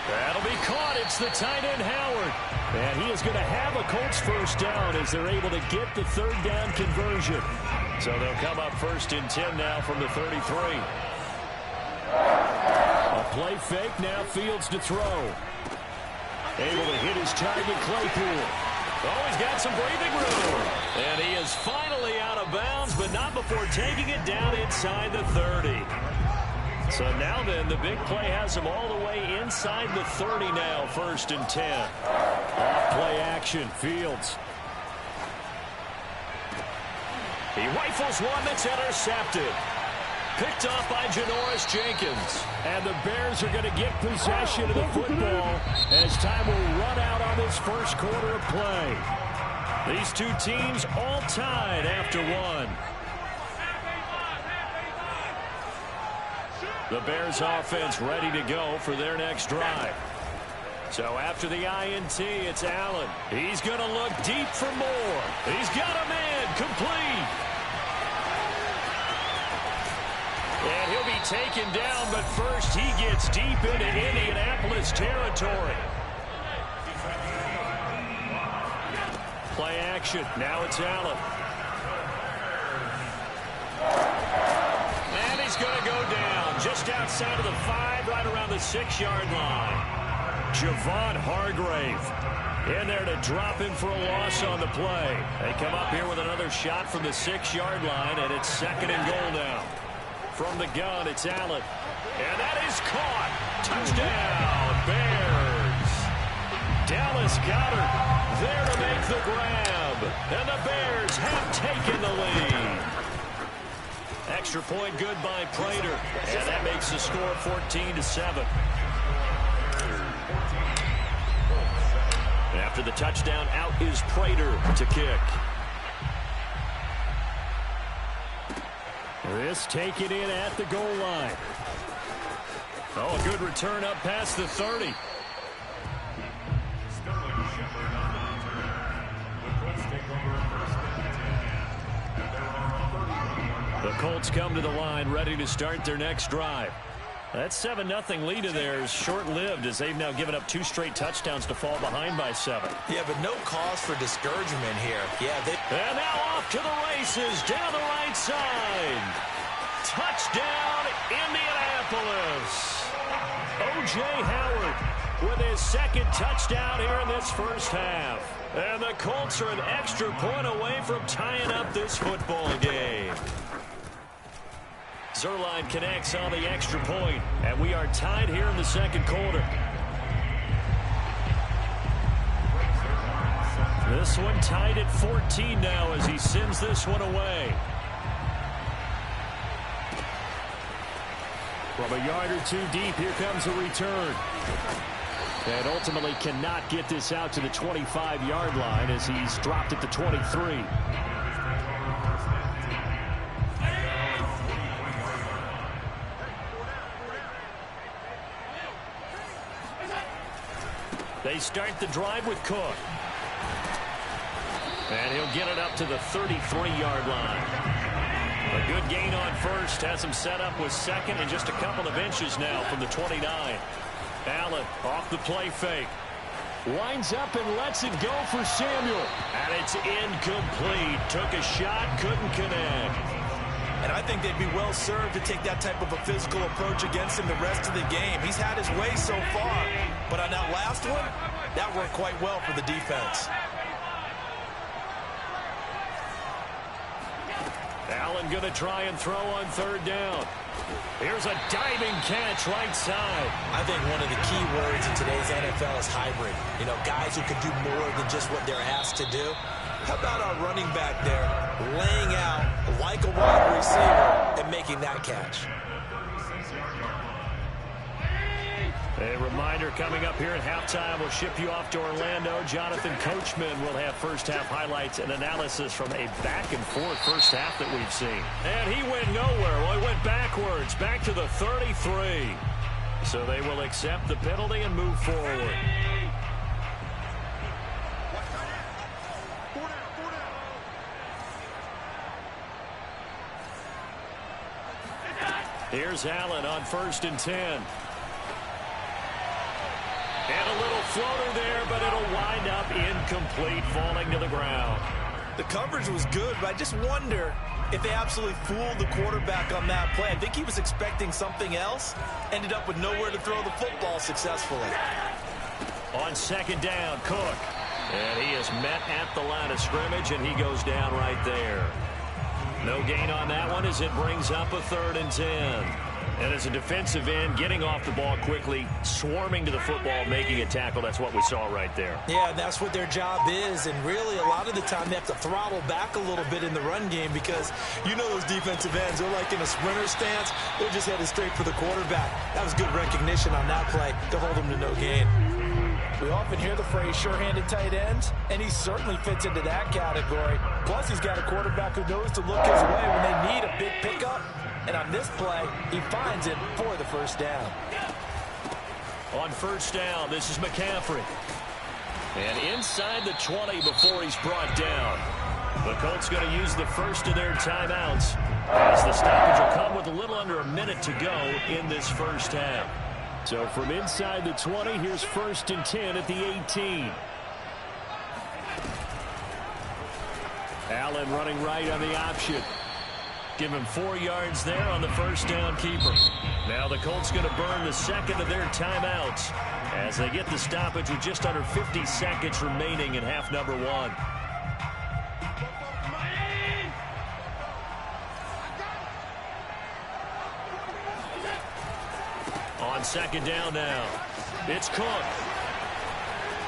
That'll be caught. It's the tight end, Howard. And he is going to have a Colts first down as they're able to get the third down conversion. So they'll come up 1st and 10 now from the 33. A play fake, now Fields to throw. Able to hit his target, Claypool. Oh, he's got some breathing room. And he is finally out of bounds, but not before taking it down inside the 30. So now then, the big play has him all the way inside the 30 now, 1st and 10. Off play action, Fields. He rifles one that's intercepted. Picked off by Janoris Jenkins. And the Bears are going to get possession of the football as time will run out on this first quarter of play. These two teams all tied after one. The Bears offense ready to go for their next drive. So after the INT, it's Allen. He's going to look deep for more. He's got a man complete. And he'll be taken down, but first he gets deep into Indianapolis territory. Play action. Now it's Allen. And he's going to go down just outside of the 5, right around the 6-yard line. Javon Hargrave in there to drop him for a loss on the play. They come up here with another shot from the 6-yard line, and it's 2nd and goal now. From the gun, it's Allen. And that is caught. Touchdown, Bears. Dallas Goedert there to make the grab. And the Bears have taken the lead. Extra point good by Prater. And that makes the score 14-7. After the touchdown, out is Prater to kick. This taken in at the goal line. Oh, a good return up past the 30. The Colts come to the line ready to start their next drive. That 7-0 lead of theirs short-lived as they've now given up 2 straight touchdowns to fall behind by 7. Yeah, but no cause for discouragement here. And now off to the races down the right side. Touchdown, Indianapolis. O.J. Howard with his 2nd touchdown here in this first half. And the Colts are an extra point away from tying up this football game. Zerline connects on the extra point, and we are tied here in the 2nd quarter. This one tied at 14 now as he sends this one away. From a yard or 2 deep, here comes a return. And ultimately cannot get this out to the 25-yard line as he's dropped at the 23. They start the drive with Cook. And he'll get it up to the 33-yard line. A good gain on first. Has him set up with 2nd and just a couple of inches now from the 29. Allen off the play fake. Winds up and lets it go for Samuel. And it's incomplete. Took a shot, couldn't connect. And I think they'd be well served to take that type of a physical approach against him the rest of the game. He's had his way so far. But on that last one, that worked quite well for the defense. Allen going to try and throw on third down. Here's a diving catch right side. I think one of the key words in today's NFL is hybrid. You know, guys who can do more than just what they're asked to do. How about our running back there laying out like a wide receiver and making that catch? A reminder coming up here at halftime. We'll ship you off to Orlando. Jonathan Coachman will have first-half highlights and analysis from a back-and-forth first half that we've seen. And he went nowhere. Well, he went backwards, back to the 33. So they will accept the penalty and move forward. Here's Allen on 1st and 10. And a little floater there, but it'll wind up incomplete, falling to the ground. The coverage was good, but I just wonder if they absolutely fooled the quarterback on that play. I think he was expecting something else, ended up with nowhere to throw the football successfully. On 2nd down, Cook. And he is met at the line of scrimmage, and he goes down right there. No gain on that one as it brings up a 3rd and 10. And as a defensive end, getting off the ball quickly, swarming to the football, making a tackle. That's what we saw right there. Yeah, that's what their job is. And really, a lot of the time, they have to throttle back a little bit in the run game because you know those defensive ends, they're like in a sprinter stance. They're just headed straight for the quarterback. That was good recognition on that play to hold them to no gain. We often hear the phrase sure-handed tight ends, and he certainly fits into that category. Plus, he's got a quarterback who knows to look his way when they need a big pickup. And on this play, he finds it for the first down. On 1st down, this is McCaffrey. And inside the 20 before he's brought down. The Colts going to use the first of their timeouts as the stoppage will come with a little under a minute to go in this first half. So from inside the 20, here's 1st and 10 at the 18. Allen running right on the option. Give him 4 yards there on the first down keeper. Now the Colts going to burn the second of their timeouts as they get the stoppage with just under 50 seconds remaining in half number 1. On 2nd down now, it's Cook.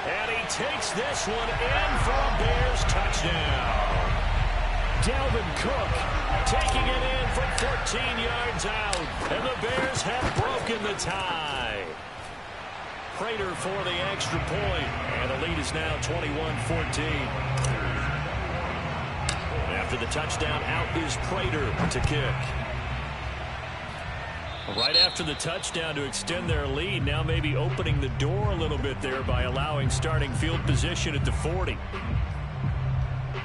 And he takes this one in for a Bears touchdown. Dalvin Cook taking it in from 14 yards out. And the Bears have broken the tie. Prater for the extra point. And the lead is now 21-14. After the touchdown, out is Prater to kick. Right after the touchdown to extend their lead, now maybe opening the door a little bit there by allowing starting field position at the 40.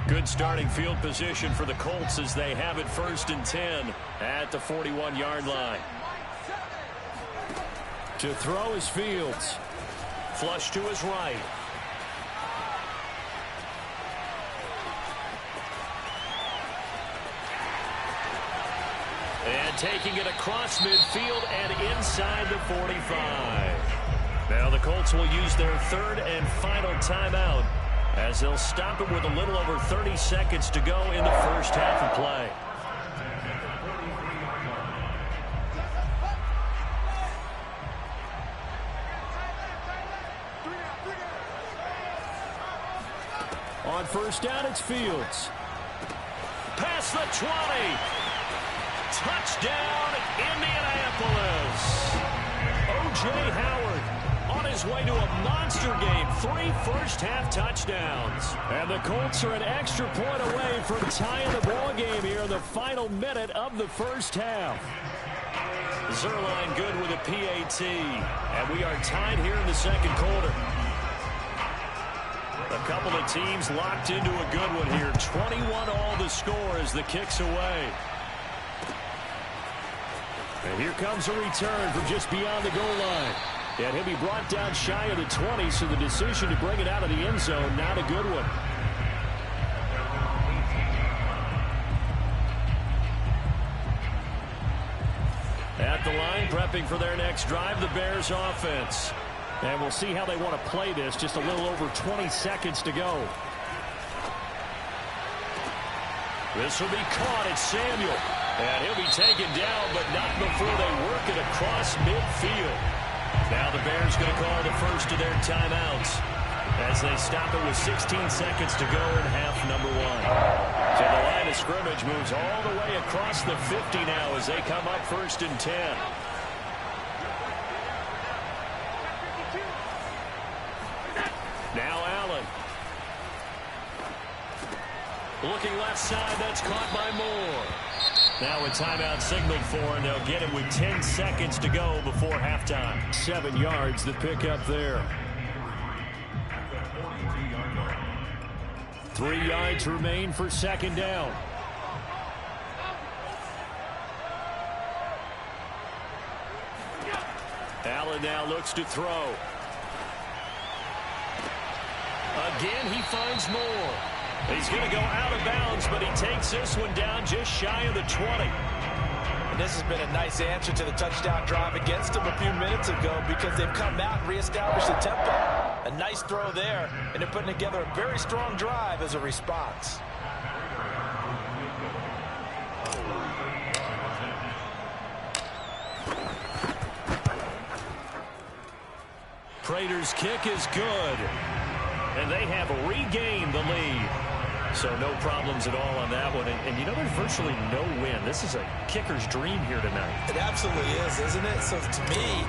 Good starting field position for the Colts as they have it 1st and 10 at the 41-yard line. To throw is Fields. Flush to his right. And taking it across midfield and inside the 45. Now the Colts will use their 3rd and final timeout as they'll stop it with a little over 30 seconds to go in the first half of play. On 1st down, it's Fields. Past the 20. Touchdown, Indianapolis. O.J. Howard on his way to a monster game. 3 first-half touchdowns. And the Colts are an extra point away from tying the ball game here in the final minute of the first half. Zerline good with a PAT. And we are tied here in the second quarter. A couple of teams locked into a good one here. 21 all the score as the kick's away. And here comes a return from just beyond the goal line. And he'll be brought down shy of the 20, so the decision to bring it out of the end zone, not a good one. At the line, prepping for their next drive, the Bears offense. And we'll see how they want to play this. Just a little over 20 seconds to go. This will be caught. It's Samuel. And he'll be taken down, but not before they work it across midfield. Now the Bears going to call the first of their timeouts as they stop it with 16 seconds to go in half number 1. So the line of scrimmage moves all the way across the 50 now as they come up 1st and 10. Now Allen. Looking left side, that's caught by Moore. Now a timeout signaled for, and they'll get it with 10 seconds to go before halftime. 7 yards the pickup there. 3 yards remain for 2nd down. Allen now looks to throw. Again, he finds Moore. He's going to go out of bounds, but he takes this one down just shy of the 20. And this has been a nice answer to the touchdown drive against them a few minutes ago because they've come out and reestablished the tempo. A nice throw there, and they're putting together a very strong drive as a response. Prater's kick is good, and they have regained the lead. So no problems at all on that one. And you know, there's virtually no win. This is a kicker's dream here tonight. It absolutely is, isn't it? So to me,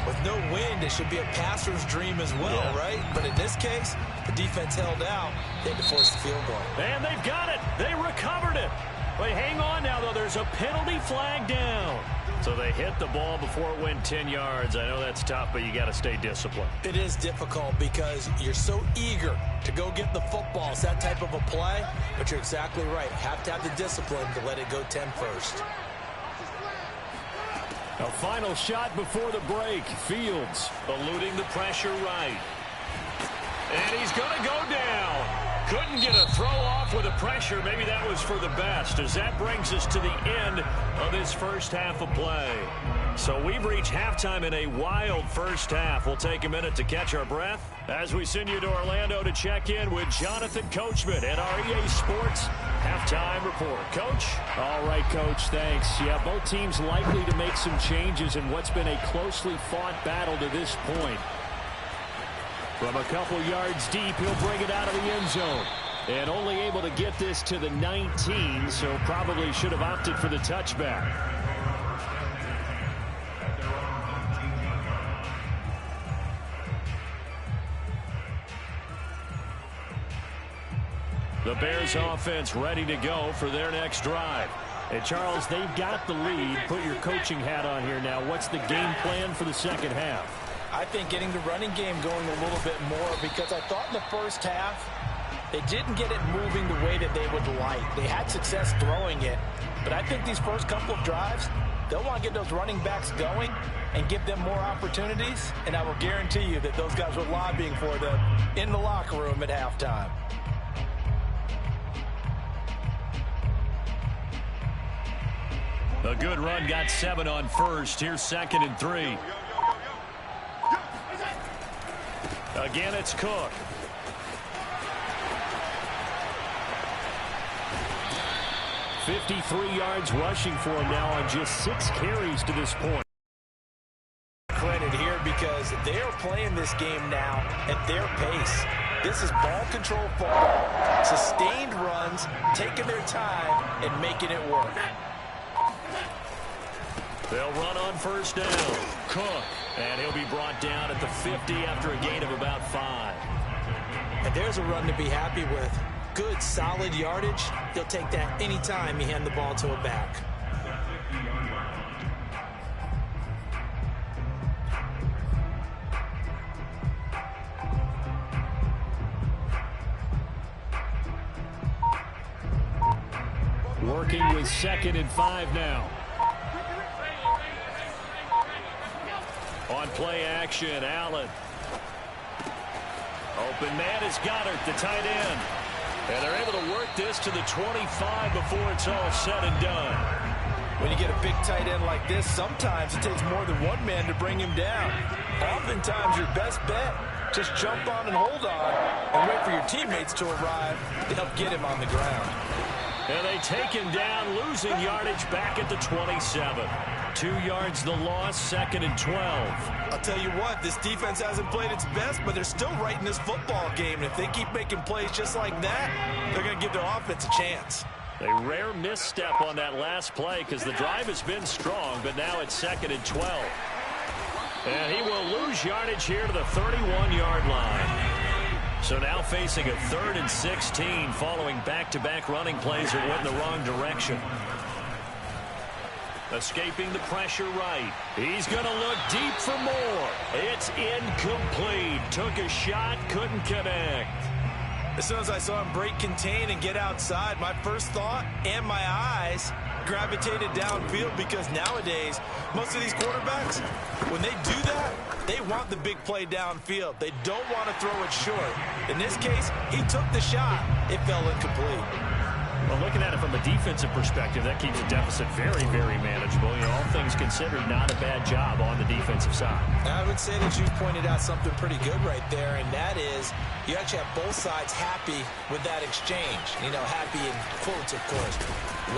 with no wind, it should be a passer's dream as well, right? But in this case, the defense held out. They had to force the field goal. And they've got it. They recovered it. But hang on now, though. There's a penalty flag down. So they hit the ball before it went 10 yards. I know that's tough, but you got to stay disciplined. It is difficult because you're so eager to go get the football. It's that type of a play, but you're exactly right. Have to have the discipline to let it go 10 first. A final shot before the break. Fields eluding the pressure right. And he's going to go down. Couldn't get a throw off with the pressure. Maybe that was for the best, as that brings us to the end of this first half of play. So we've reached halftime in a wild first half. We'll take a minute to catch our breath as we send you to Orlando to check in with Jonathan Coachman and our EA Sports halftime report. Coach? All right, Coach, thanks. Yeah, both teams likely to make some changes in what's been a closely fought battle to this point. From a couple yards deep, he'll bring it out of the end zone. And only able to get this to the 19, so probably should have opted for the touchback. The Bears offense ready to go for their next drive. And Charles, they've got the lead. Put your coaching hat on here now. What's the game plan for the second half? I think getting the running game going a little bit more, because I thought in the first half they didn't get it moving the way that they would like. They had success throwing it, but I think these first couple of drives, they'll want to get those running backs going and give them more opportunities, and I will guarantee you that those guys were lobbying for them in the locker room at halftime. A good run, got 7 on first. Here's 2nd and 3. Again, it's Cook. $53 yards rushing for him now on just 6 carries to this point. Credit here because they are playing this game now at their pace. This is ball control football, sustained runs, taking their time and making it work. They'll run on first down. Cook. And he'll be brought down at the 50 after a gain of about 5. And there's a run to be happy with. Good, solid yardage. He'll take that anytime you hand the ball to a back. Working with 2nd and 5 now. On play action, Allen. Open man is Goddard, the tight end. And they're able to work this to the 25 before it's all said and done. When you get a big tight end like this, sometimes it takes more than one man to bring him down. Oftentimes, your best bet, just jump on and hold on and wait for your teammates to arrive to help get him on the ground. And they take him down, losing yardage back at the 27. 2 yards the loss, 2nd and 12. I'll tell you what, this defense hasn't played its best, but they're still right in this football game. And if they keep making plays just like that, they're going to give their offense a chance. A rare misstep on that last play because the drive has been strong, but now it's 2nd and 12. And he will lose yardage here to the 31-yard line. So now facing a 3rd and 16 following back-to-back running plays that went in the wrong direction. Escaping the pressure right. He's going to look deep for more. It's incomplete. Took a shot, couldn't connect. As soon as I saw him break contain and get outside, my first thought and my eyes gravitated downfield, because nowadays, most of these quarterbacks, when they do that, they want the big play downfield. They don't want to throw it short. In this case, he took the shot. It fell incomplete. Well, looking at it from a defensive perspective, that keeps the deficit very, very manageable. You know, all things considered, not a bad job on the defensive side. I would say that you pointed out something pretty good right there, and that is you actually have both sides happy with that exchange. You know, happy in quotes, of course.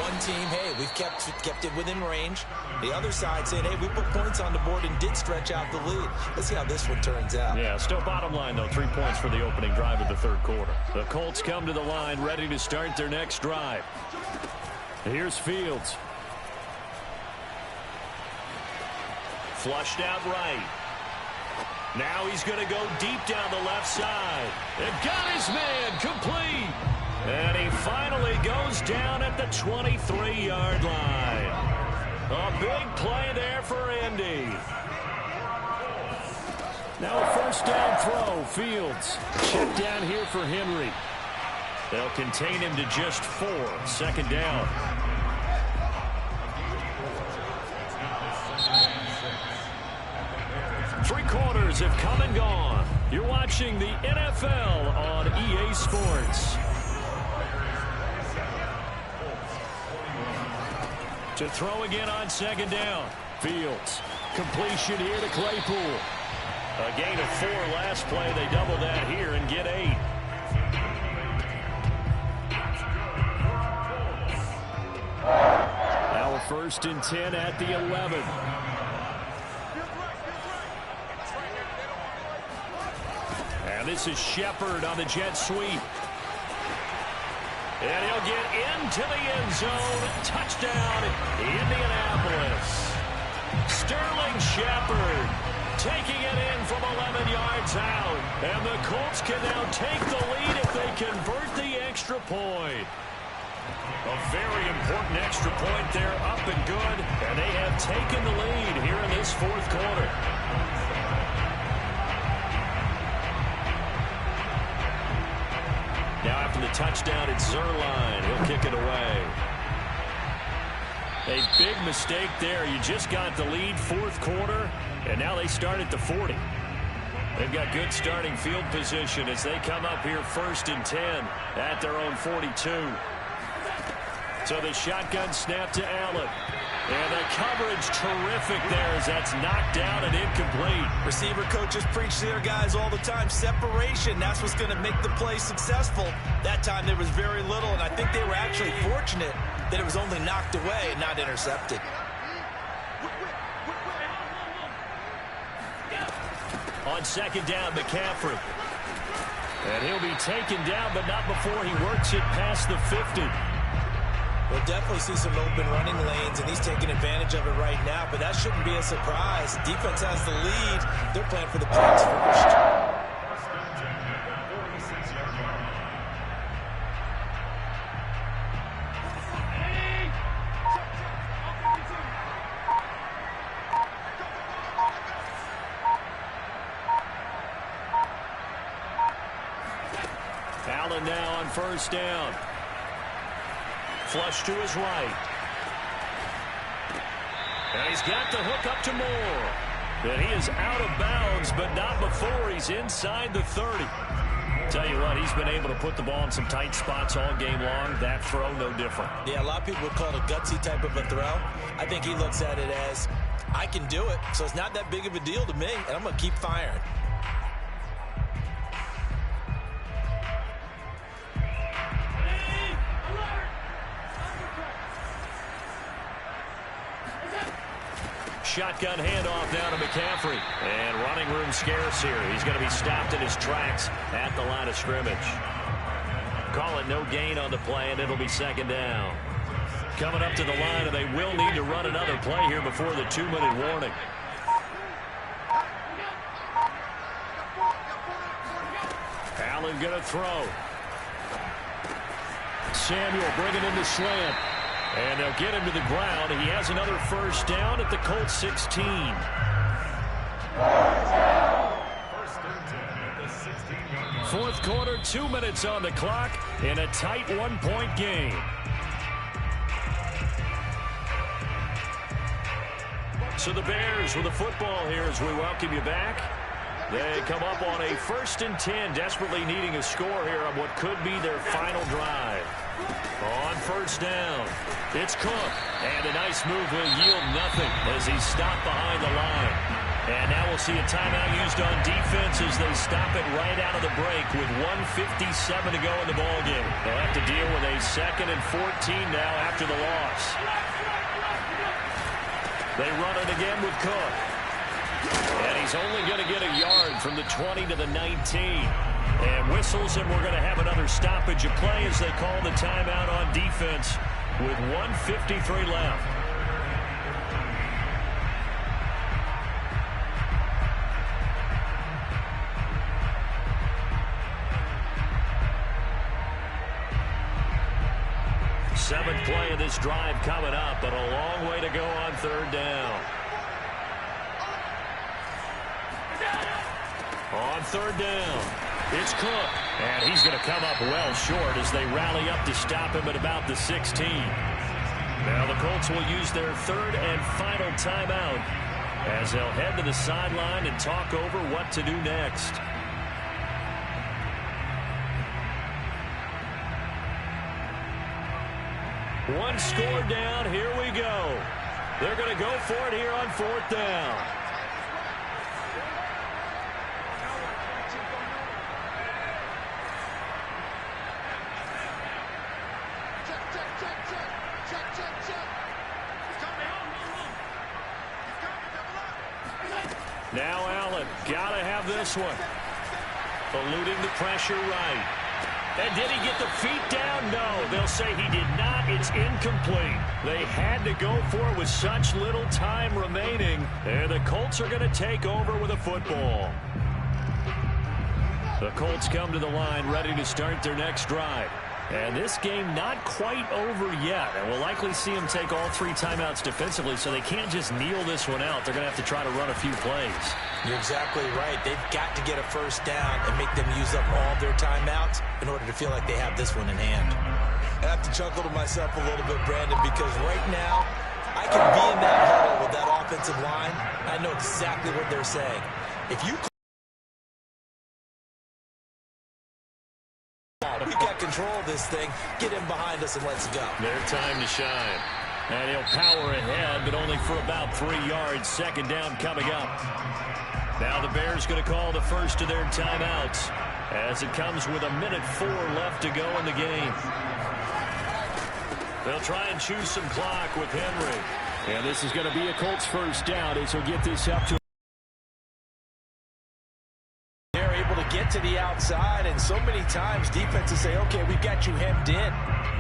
One team, hey, we've kept it within range. The other side saying, hey, we put points on the board and did stretch out the lead. Let's see how this one turns out. Yeah, still bottom line, though, 3 points for the opening drive of the 3rd quarter. The Colts come to the line, ready to start their next drive. Here's Fields. Flushed out right. Now he's going to go deep down the left side. And got his man complete. And he finally goes down at the 23-yard line. A big play there for Indy. Now a 1st down throw. Fields. Check down here for Henry. They'll contain him to just 4. 2nd down. Three quarters have come and gone. You're watching the NFL on EA Sports. To throw again on 2nd down. Fields. Completion here to Claypool. A gain of 4 last play. They double that here and get 8. Now a 1st and 10 at the 11. And this is Herbert on the jet sweep. And he'll get into the end zone. Touchdown, Indianapolis. Sterling Herbert taking it in from 11 yards out. And the Colts can now take the lead if they convert the extra point. A very important extra point there, up and good. And they have taken the lead here in this 4th quarter. Now after the touchdown, it's Zerline. He'll kick it away. A big mistake there. You just got the lead 4th quarter, and now they start at the 40. They've got good starting field position as they come up here 1st and 10 at their own 42. So the shotgun snap to Allen. And the coverage terrific there as that's knocked down and incomplete. Receiver coaches preach to their guys all the time. Separation, that's what's going to make the play successful. That time there was very little, and I think they were actually fortunate that it was only knocked away and not intercepted. On 2nd down, McCaffrey. And he'll be taken down, but not before he works it past the 50. We'll definitely see some open running lanes, and he's taking advantage of it right now, but that shouldn't be a surprise. Defense has the lead. They're playing for the points first. Allen now on 1st down. Flush to his right. And he's got the hook up to Moore. And he is out of bounds, but not before he's inside the 30. Tell you what, he's been able to put the ball in some tight spots all game long. That throw, no different. Yeah, a lot of people would call it a gutsy type of a throw. I think he looks at it as, I can do it, so it's not that big of a deal to me, and I'm going to keep firing. shotgun handoff down to McCaffrey. And running room scarce here. He's going to be stopped in his tracks at the line of scrimmage. Call it no gain on the play, and it'll be second down. Coming up to the line, and they will need to run another play here before the 2-minute warning. Allen going to throw. Samuel bringing in the slant. And they'll get him to the ground. He has another first down at the Colts 16. Fourth quarter, 2 minutes on the clock in a tight 1-point game. So the Bears with the football here as we welcome you back. They come up on a 1st and 10, desperately needing a score here on what could be their final drive. On first down, it's Cook. And a nice move will yield nothing as he's stopped behind the line. And now we'll see a timeout used on defense as they stop it right out of the break with 1:57 to go in the ballgame. They'll have to deal with a 2nd and 14 now after the loss. They run it again with Cook. And he's only going to get a yard from the 20 to the 19. And whistles, and we're going to have another stoppage of play as they call the timeout on defense with 1:53 left. Seventh play of this drive coming up, but a long way to go on third down. On third down, it's Cook. And he's going to come up well short as they rally up to stop him at about the 16. Now the Colts will use their third and final timeout as they'll head to the sideline and talk over what to do next. One score down. Here we go. They're going to go for it here on fourth down. Now Allen, got to have this one. Eluding the pressure right. And did he get the feet down? No, they'll say he did not. It's incomplete. They had to go for it with such little time remaining. And the Colts are going to take over with a football. The Colts come to the line ready to start their next drive. And this game not quite over yet. And we'll likely see them take all three timeouts defensively, so they can't just kneel this one out. They're going to have to try to run a few plays. You're exactly right. They've got to get a first down and make them use up all their timeouts in order to feel like they have this one in hand. I have to chuckle to myself a little bit, Brandon, because right now I can be in that huddle with that offensive line. I know exactly what they're saying. If you we got control of this thing. Get him behind us and let's go. Their time to shine. And he'll power ahead, but only for about 3 yards. Second down coming up. Now the Bears going to call the first of their timeouts as it comes with 1:04 left to go in the game. They'll try and choose some clock with Henry. And this is going to be a Colts first down as he'll get this up to get to the outside, and so many times defenses say, okay, we got you hemmed in.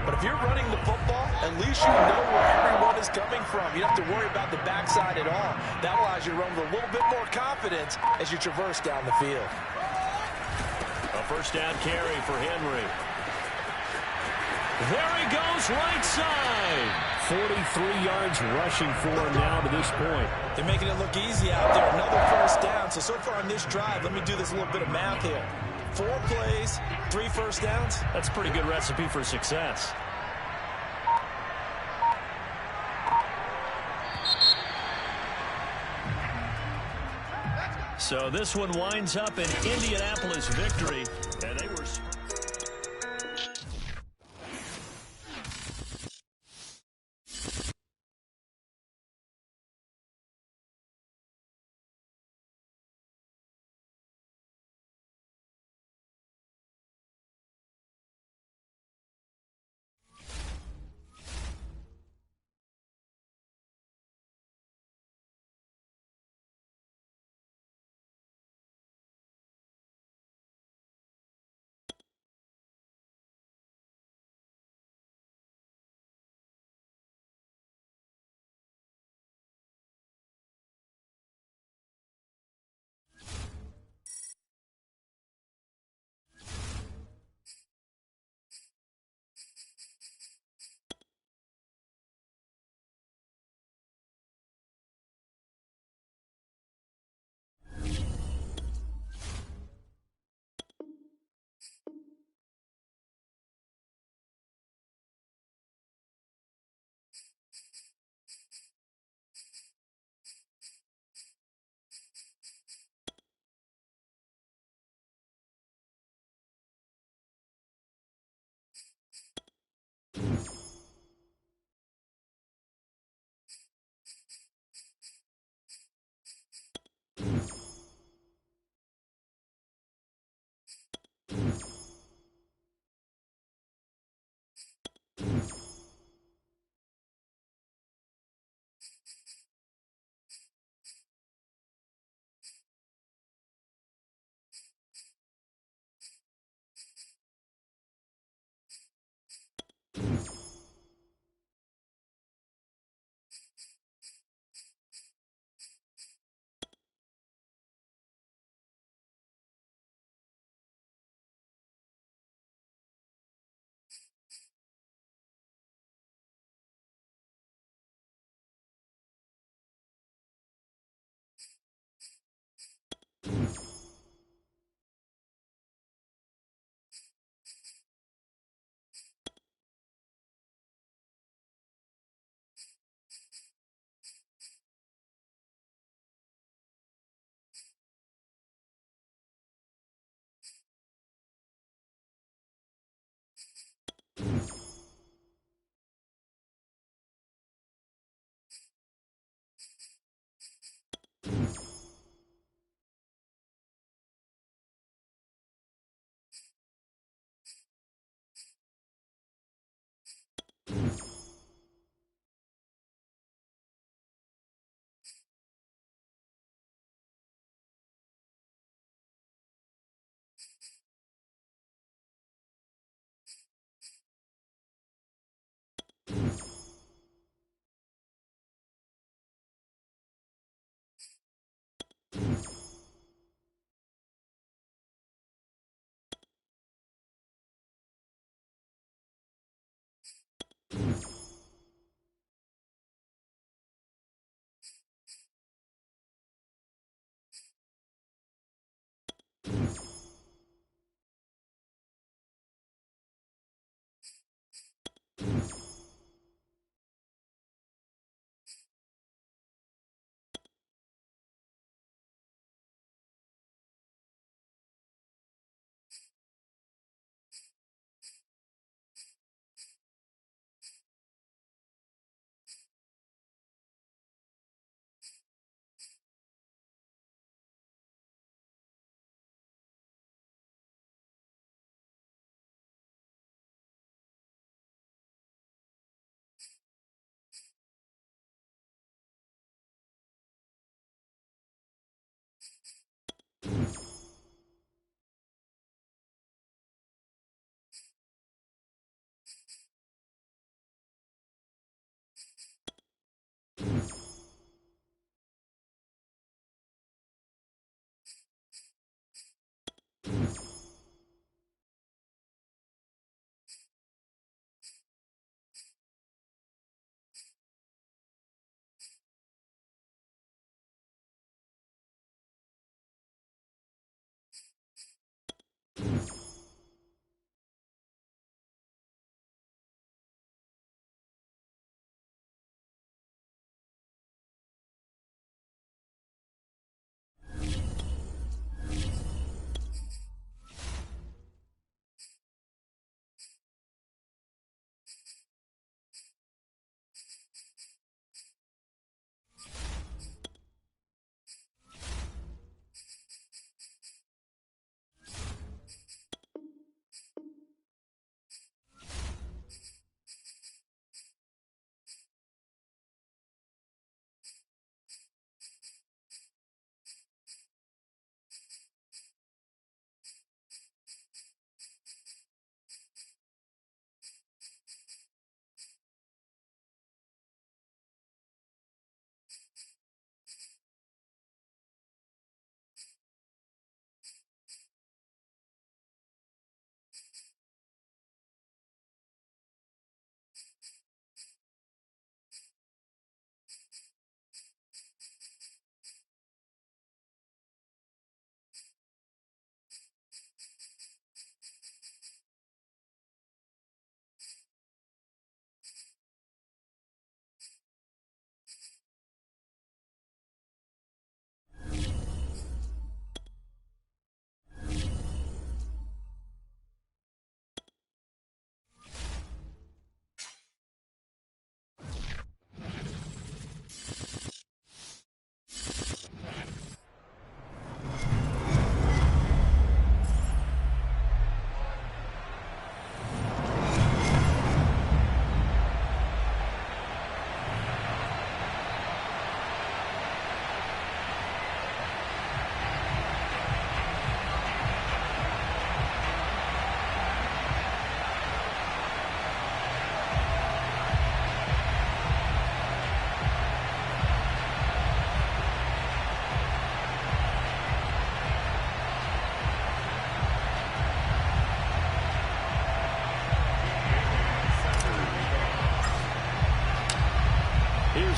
But if you're running the football, at least you know where everyone is coming from. You don't have to worry about the backside at all. That allows you to run with a little bit more confidence as you traverse down the field. A first down carry for Henry. There he goes, right side. 43 yards rushing for him now to this point. They're making it look easy out there. Another first down. So far on this drive, let me do this little bit of math here. 4 plays, 3 first downs. That's a pretty good recipe for success. So this one winds up an Indianapolis victory, and they were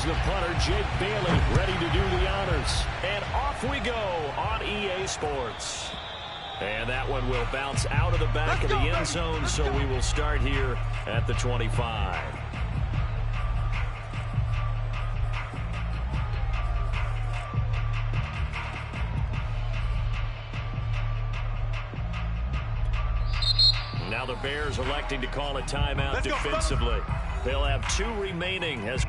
Here's the punter, Jake Bailey, ready to do the honors. And off we go on EA Sports. And that one will bounce out of the back of the end zone, so we will start here at the 25. Now the Bears electing to call a timeout defensively. They'll have 2 remaining as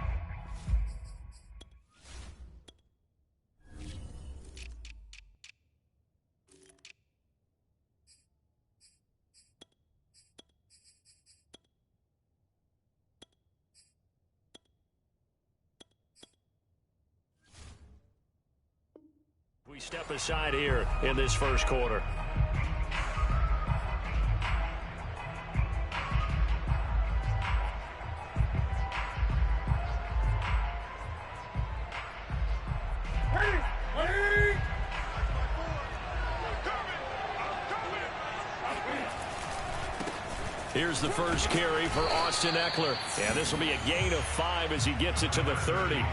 we step aside here in this first quarter. Here's the first carry for Austin Eckler. And this will be a gain of 5 as he gets it to the 30.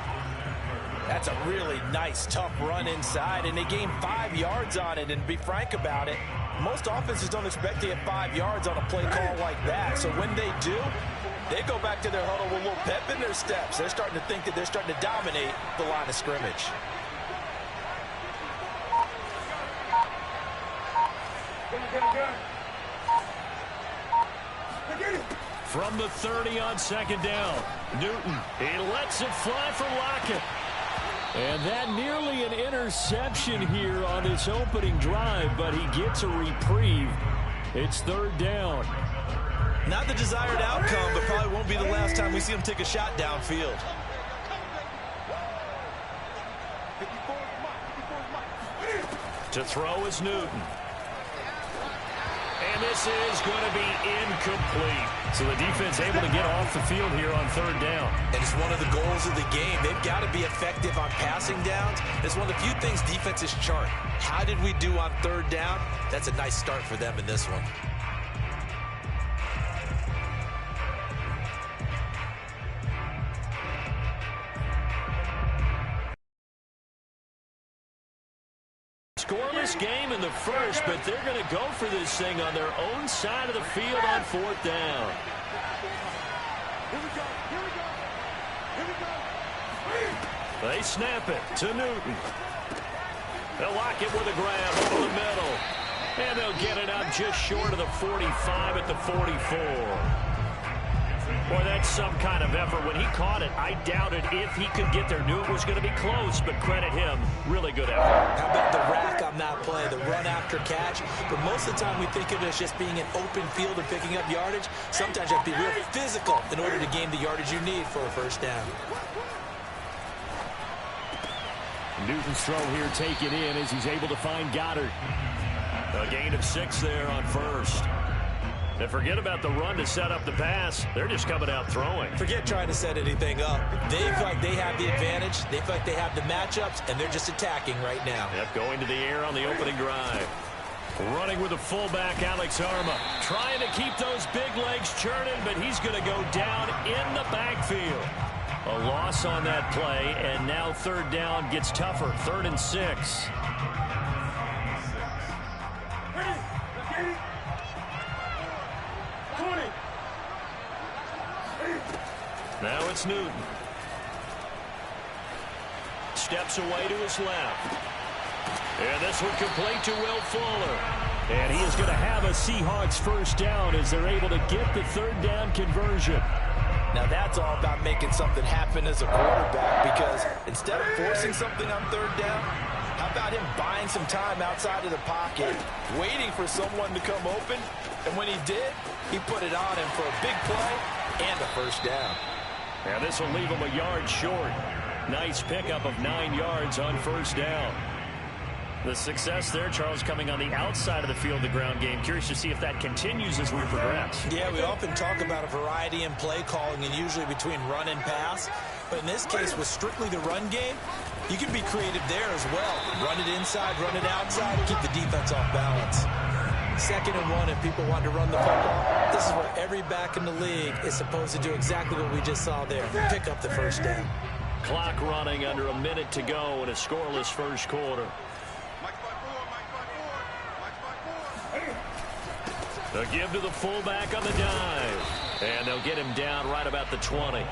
That's a really nice, tough run inside, and they gained 5 yards on it. And to be frank about it, most offenses don't expect to get 5 yards on a play call like that. So when they do, they go back to their huddle with a little pep in their steps. They're starting to think that they're starting to dominate the line of scrimmage. From the 30 on second down, Newton, he lets it fly for Lockett. And that nearly an interception here on this opening drive, but he gets a reprieve. It's third down. Not the desired outcome, but probably won't be the last time we see him take a shot downfield. To throw is Newton. And this is going to be incomplete. So the defense able to get off the field here on third down. And it's one of the goals of the game. They've got to be effective on passing downs. It's one of the few things defenses chart. How did we do on third down? That's a nice start for them in this one. Scoreless game in the first, but they're going to go for this thing on their own side of the field on fourth down. They snap it to Newton. They'll lock it with a grab over the middle. And they'll get it up just short of the 45 at the 44. Boy, that's some kind of effort. When he caught it, I doubted if he could get there. Knew it was going to be close, but credit him. Really good effort. How about the rack on that play, the run after catch? But most of the time we think of it as just being an open field and picking up yardage. Sometimes you have to be real physical in order to gain the yardage you need for a first down. Newton's throw here taken in as he's able to find Goddard. A gain of 6 there on first. And forget about the run to set up the pass. They're just coming out throwing. Forget trying to set anything up. They feel like they have the advantage. They feel like they have the matchups, and they're just attacking right now. Yep, going to the air on the opening drive. Running with the fullback, Alex Arma. Trying to keep those big legs churning, but he's going to go down in the backfield. A loss on that play, and now third down gets tougher. 3rd and 6. Now it's Newton. Steps away to his left. And this one complete to Will Fuller. And he is going to have a Seahawks first down as they're able to get the third down conversion. Now that's all about making something happen as a quarterback, because instead of forcing something on third down, how about him buying some time outside of the pocket, waiting for someone to come open, and when he did, he put it on him for a big play and a first down. And this will leave him a yard short. Nice pickup of 9 yards on first down. The success there, Charles, coming on the outside of the field, the ground game. Curious to see if that continues as we progress. Yeah, we often talk about a variety in play calling and usually between run and pass. But in this case, with strictly the run game, you can be creative there as well. Run it inside, run it outside, keep the defense off balance. 2nd and 1, if people want to run the football, this is where every back in the league is supposed to do exactly what we just saw there. Pick up the first down. Clock running, under a minute to go in a scoreless first quarter. They'll give to the fullback on the dive. And they'll get him down right about the 20.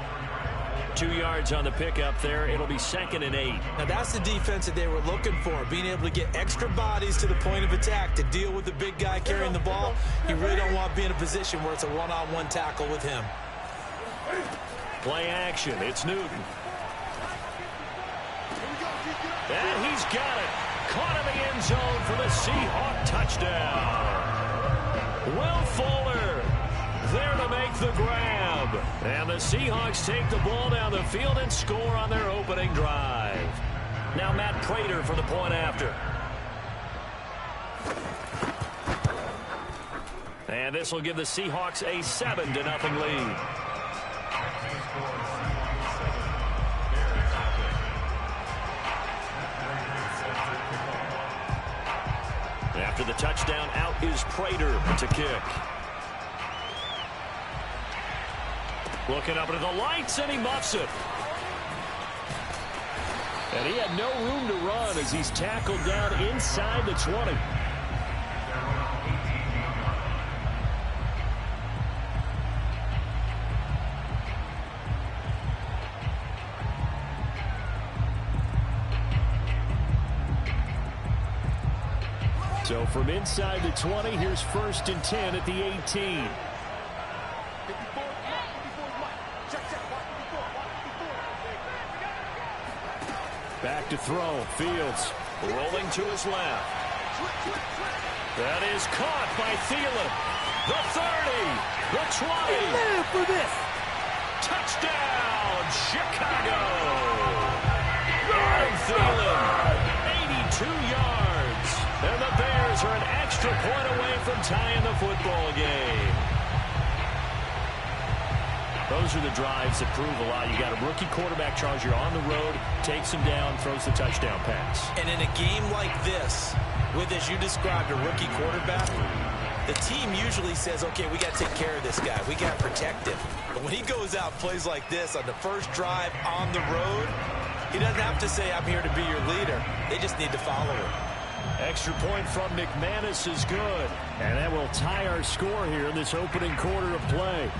2 yards on the pickup there. It'll be 2nd and 8. Now that's the defense that they were looking for, being able to get extra bodies to the point of attack to deal with the big guy carrying the ball. You really don't want to be in a position where it's a one-on-one tackle with him. Play action. It's Newton. And he's got it. Caught in the end zone for the Seahawk touchdown. Will Fuller there to make the grab. And the Seahawks take the ball down the field and score on their opening drive. Now Matt Prater for the point after. And this will give the Seahawks a 7-0 lead. After the touchdown, out is Prater to kick. Looking up into the lights, and he muffs it. And he had no room to run as he's tackled down inside the 20. So from inside the 20, here's 1st and 10 at the 18. Back to throw. Fields rolling to his left. That is caught by Thielen. The 30. The 20. For this. Touchdown, Chicago. And Thielen, 82 yards. And the Bears are an extra point away from tying the football game. Those are the drives that prove a lot. You got a rookie quarterback, Charles. You're on the road, takes him down, throws the touchdown pass. And in a game like this, with, as you described, a rookie quarterback, the team usually says, okay, we got to take care of this guy. We got to protect him. But when he goes out and plays like this on the first drive on the road, he doesn't have to say, I'm here to be your leader. They just need to follow him. Extra point from McManus is good. And that will tie our score here in this opening quarter of play.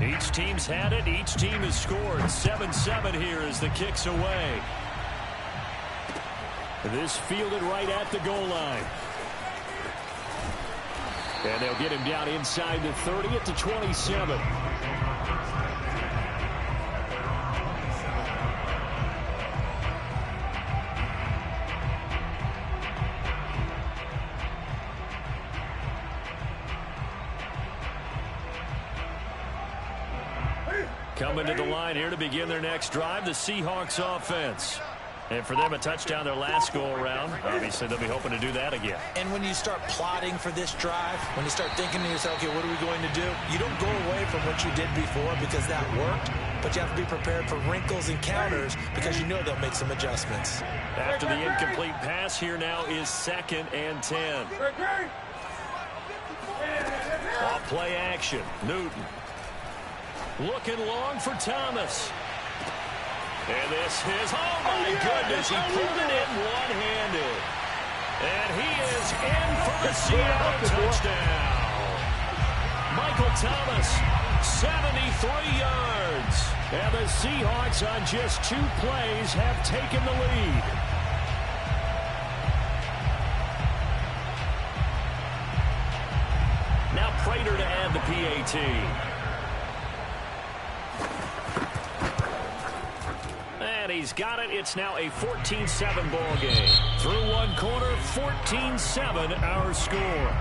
Each team's had it. Each team has scored. 7-7 here as the kick's away. This fielded right at the goal line. And they'll get him down inside the 30 at the 27. Coming to the line here to begin their next drive, the Seahawks offense. And for them, a touchdown their last go-around. Obviously, they'll be hoping to do that again. And when you start plotting for this drive, when you start thinking to yourself, okay, what are we going to do? You don't go away from what you did before because that worked, but you have to be prepared for wrinkles and counters because you know they'll make some adjustments. After the incomplete pass, here now is 2nd and 10. Off play action, Newton. Looking long for Thomas. And this is, oh my goodness, he pulled it in one-handed. And he is in for the Seattle touchdown. Michael Thomas, 73 yards. And the Seahawks on just 2 plays have taken the lead. Now Prater to add the PAT. And he's got it. It's now a 14-7 ball game. Through one quarter, 14-7 our score.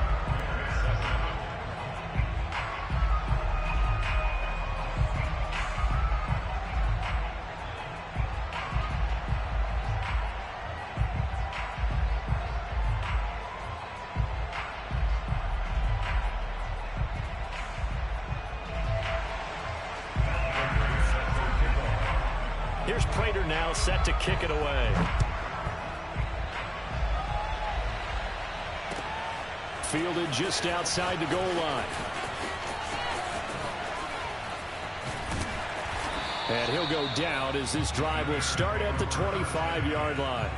Here's Prater now set to kick it away. fielded just outside the goal line. And he'll go down as this drive will start at the 25-yard line.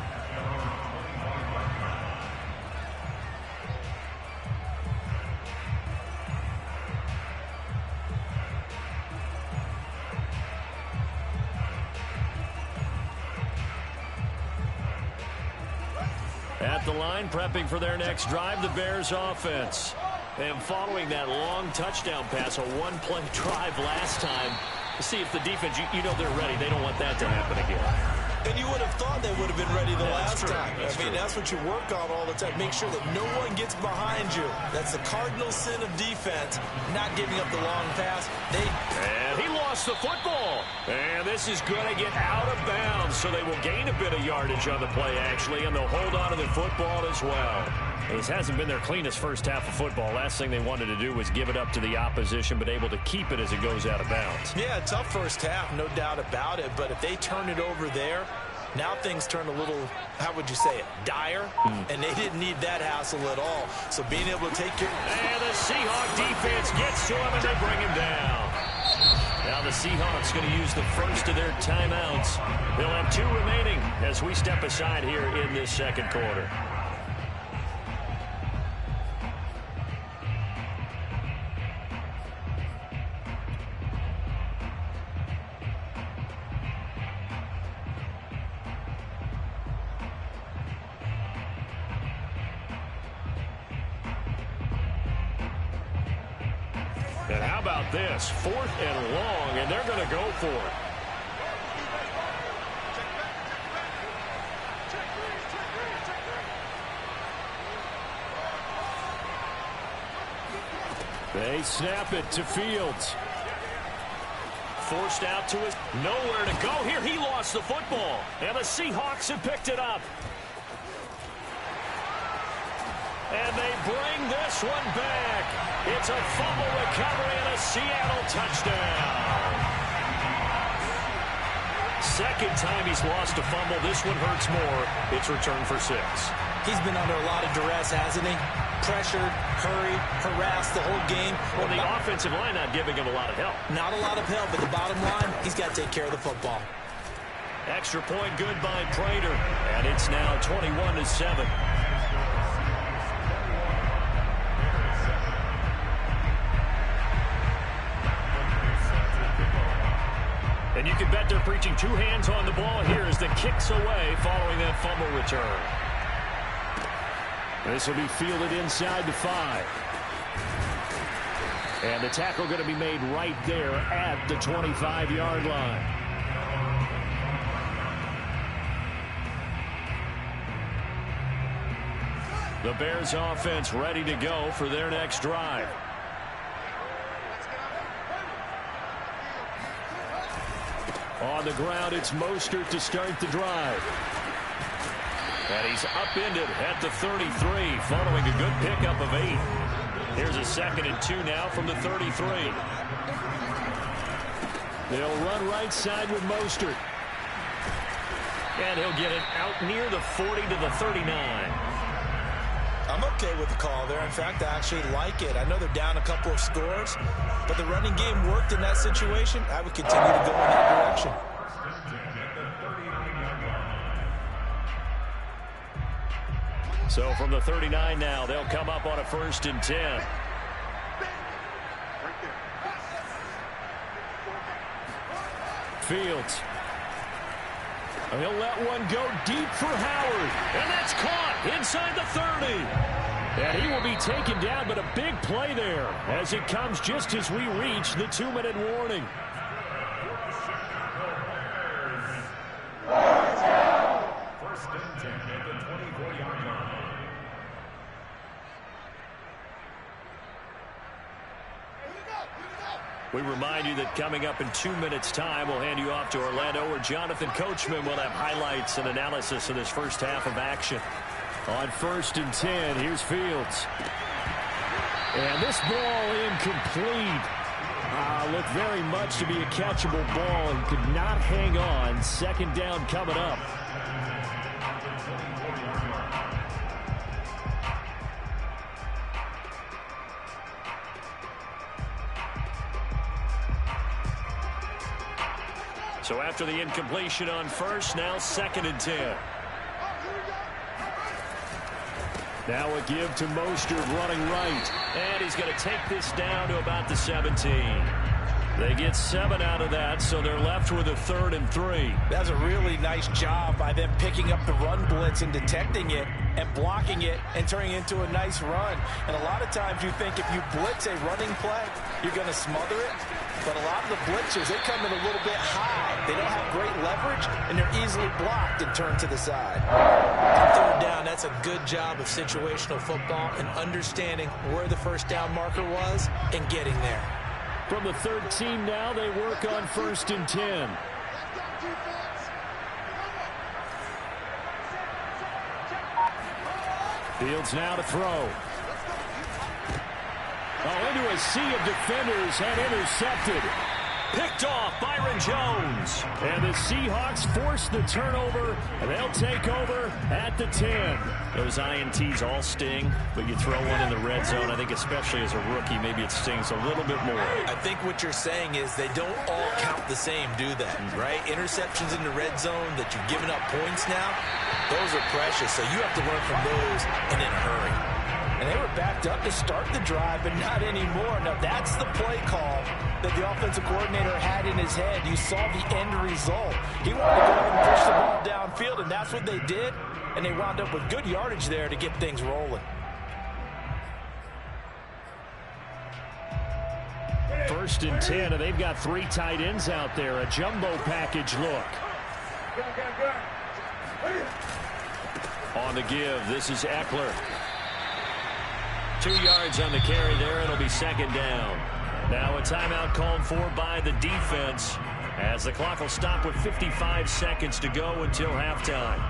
At the line, prepping for their next drive, the Bears offense. And following that long touchdown pass, a one-play drive last time, see if the defense, you know they're ready. They don't want that to happen again. And you would have thought they would have been ready the last time. That's what you work on all the time. Make sure that no one gets behind you. That's the cardinal sin of defense, not giving up the long pass. And he lost the football. And this is going to get out of bounds, so they will gain a bit of yardage on the play, actually, and they'll hold on to the football as well. This hasn't been their cleanest first half of football. Last thing they wanted to do was give it up to the opposition, but able to keep it as it goes out of bounds. Yeah, tough first half, no doubt about it. But if they turn it over there, now things turn a little, how would you say it, dire? And they didn't need that hassle at all. So being able to take care. And the Seahawk defense gets to him, and they bring him down. Now the Seahawks going to use the first of their timeouts. They'll have 2 remaining as we step aside here in this second quarter. And how about this? 4th and long, and they're going to go for it. They snap it to Fields. Forced out to his nowhere to go here. He lost the football, and the Seahawks have picked it up. And they bring this one back. It's a fumble recovery and a Seattle touchdown. Second time he's lost a fumble. This one hurts more. It's returned for 6. He's been under a lot of duress, hasn't he? Pressured, hurried, harassed the whole game. Well, the offensive line not giving him a lot of help. Not a lot of help, but the bottom line, he's got to take care of the football. Extra point good by Prater. And it's now 21-7. And you can bet they're preaching 2 hands on the ball here as the kick's away following that fumble return. This will be fielded inside the 5. And the tackle going to be made right there at the 25-yard line. The Bears offense ready to go for their next drive. On the ground, it's Mostert to start the drive. And he's upended at the 33, following a good pickup of 8. Here's a 2nd and 2 now from the 33. They'll run right side with Mostert. And he'll get it out near the 40 to the 39. I'm okay with the call there. In fact, I actually like it. I know they're down a couple of scores, but the running game worked in that situation. I would continue to go in that direction. So from the 39 now, they'll come up on a 1st and 10. Fields. He'll let one go deep for Howard. And that's caught inside the 30. And he will be taken down, but a big play there as it comes just as we reach the 2-minute warning. First and 10 at the 24-yard line. We remind you that coming up in 2 minutes' time, we'll hand you off to Orlando, where Jonathan Coachman will have highlights and analysis of this first half of action. On 1st and 10, here's Fields. And this ball incomplete. Looked very much to be a catchable ball and could not hang on. 2nd down coming up. So after the incompletion on first, now 2nd and 10. Now a give to Mostert running right. And he's going to take this down to about the 17. They get 7 out of that, so they're left with a 3rd and 3. That's a really nice job by them picking up the run blitz and detecting it and blocking it and turning it into a nice run. And a lot of times you think if you blitz a running play, you're going to smother it. But a lot of the blitzers, they come in a little bit high. They don't have great leverage, and they're easily blocked and turned to the side. On 3rd down, that's a good job of situational football and understanding where the first down marker was and getting there. From the 13 now, they work on 1st and 10. Fields now to throw. Oh, into a sea of defenders and intercepted. Picked off Byron Jones. And the Seahawks force the turnover, and they'll take over at the 10. Those INTs all sting, but you throw one in the red zone, I think especially as a rookie, maybe it stings a little bit more. I think what you're saying is they don't all count the same, do they? Right? Interceptions in the red zone that you've given up points now, those are precious, so you have to learn from those and in a hurry. And they were backed up to start the drive, but not anymore. Now, that's the play call that the offensive coordinator had in his head. You saw the end result. He wanted to go ahead and push the ball downfield, and that's what they did. And they wound up with good yardage there to get things rolling. 1st and 10, and they've got 3 tight ends out there. A jumbo package look. On the give, this is Eckler. 2 yards on the carry there. It'll be 2nd down. Now a timeout called for by the defense as the clock will stop with 55 seconds to go until halftime.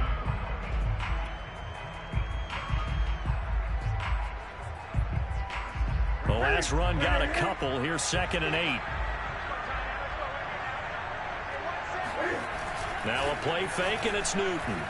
The last run got a couple. Here's 2nd and 8. Now a play fake, and it's Newton.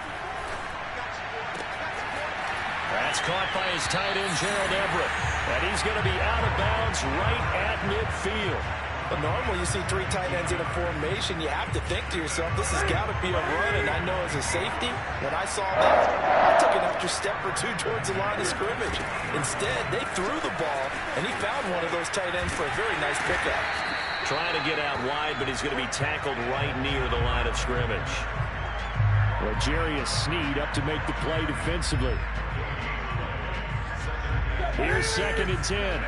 That's caught by his tight end, Gerald Everett. And he's going to be out of bounds right at midfield. But normally you see 3 tight ends in a formation, you have to think to yourself, this has got to be a run. And I know as a safety, when I saw that, I took an extra step or 2 towards the line of scrimmage. Instead, they threw the ball, and he found one of those tight ends for a very nice pickup. Trying to get out wide, but he's going to be tackled right near the line of scrimmage. L'Jarius Sneed up to make the play defensively. Here's 2nd and 10.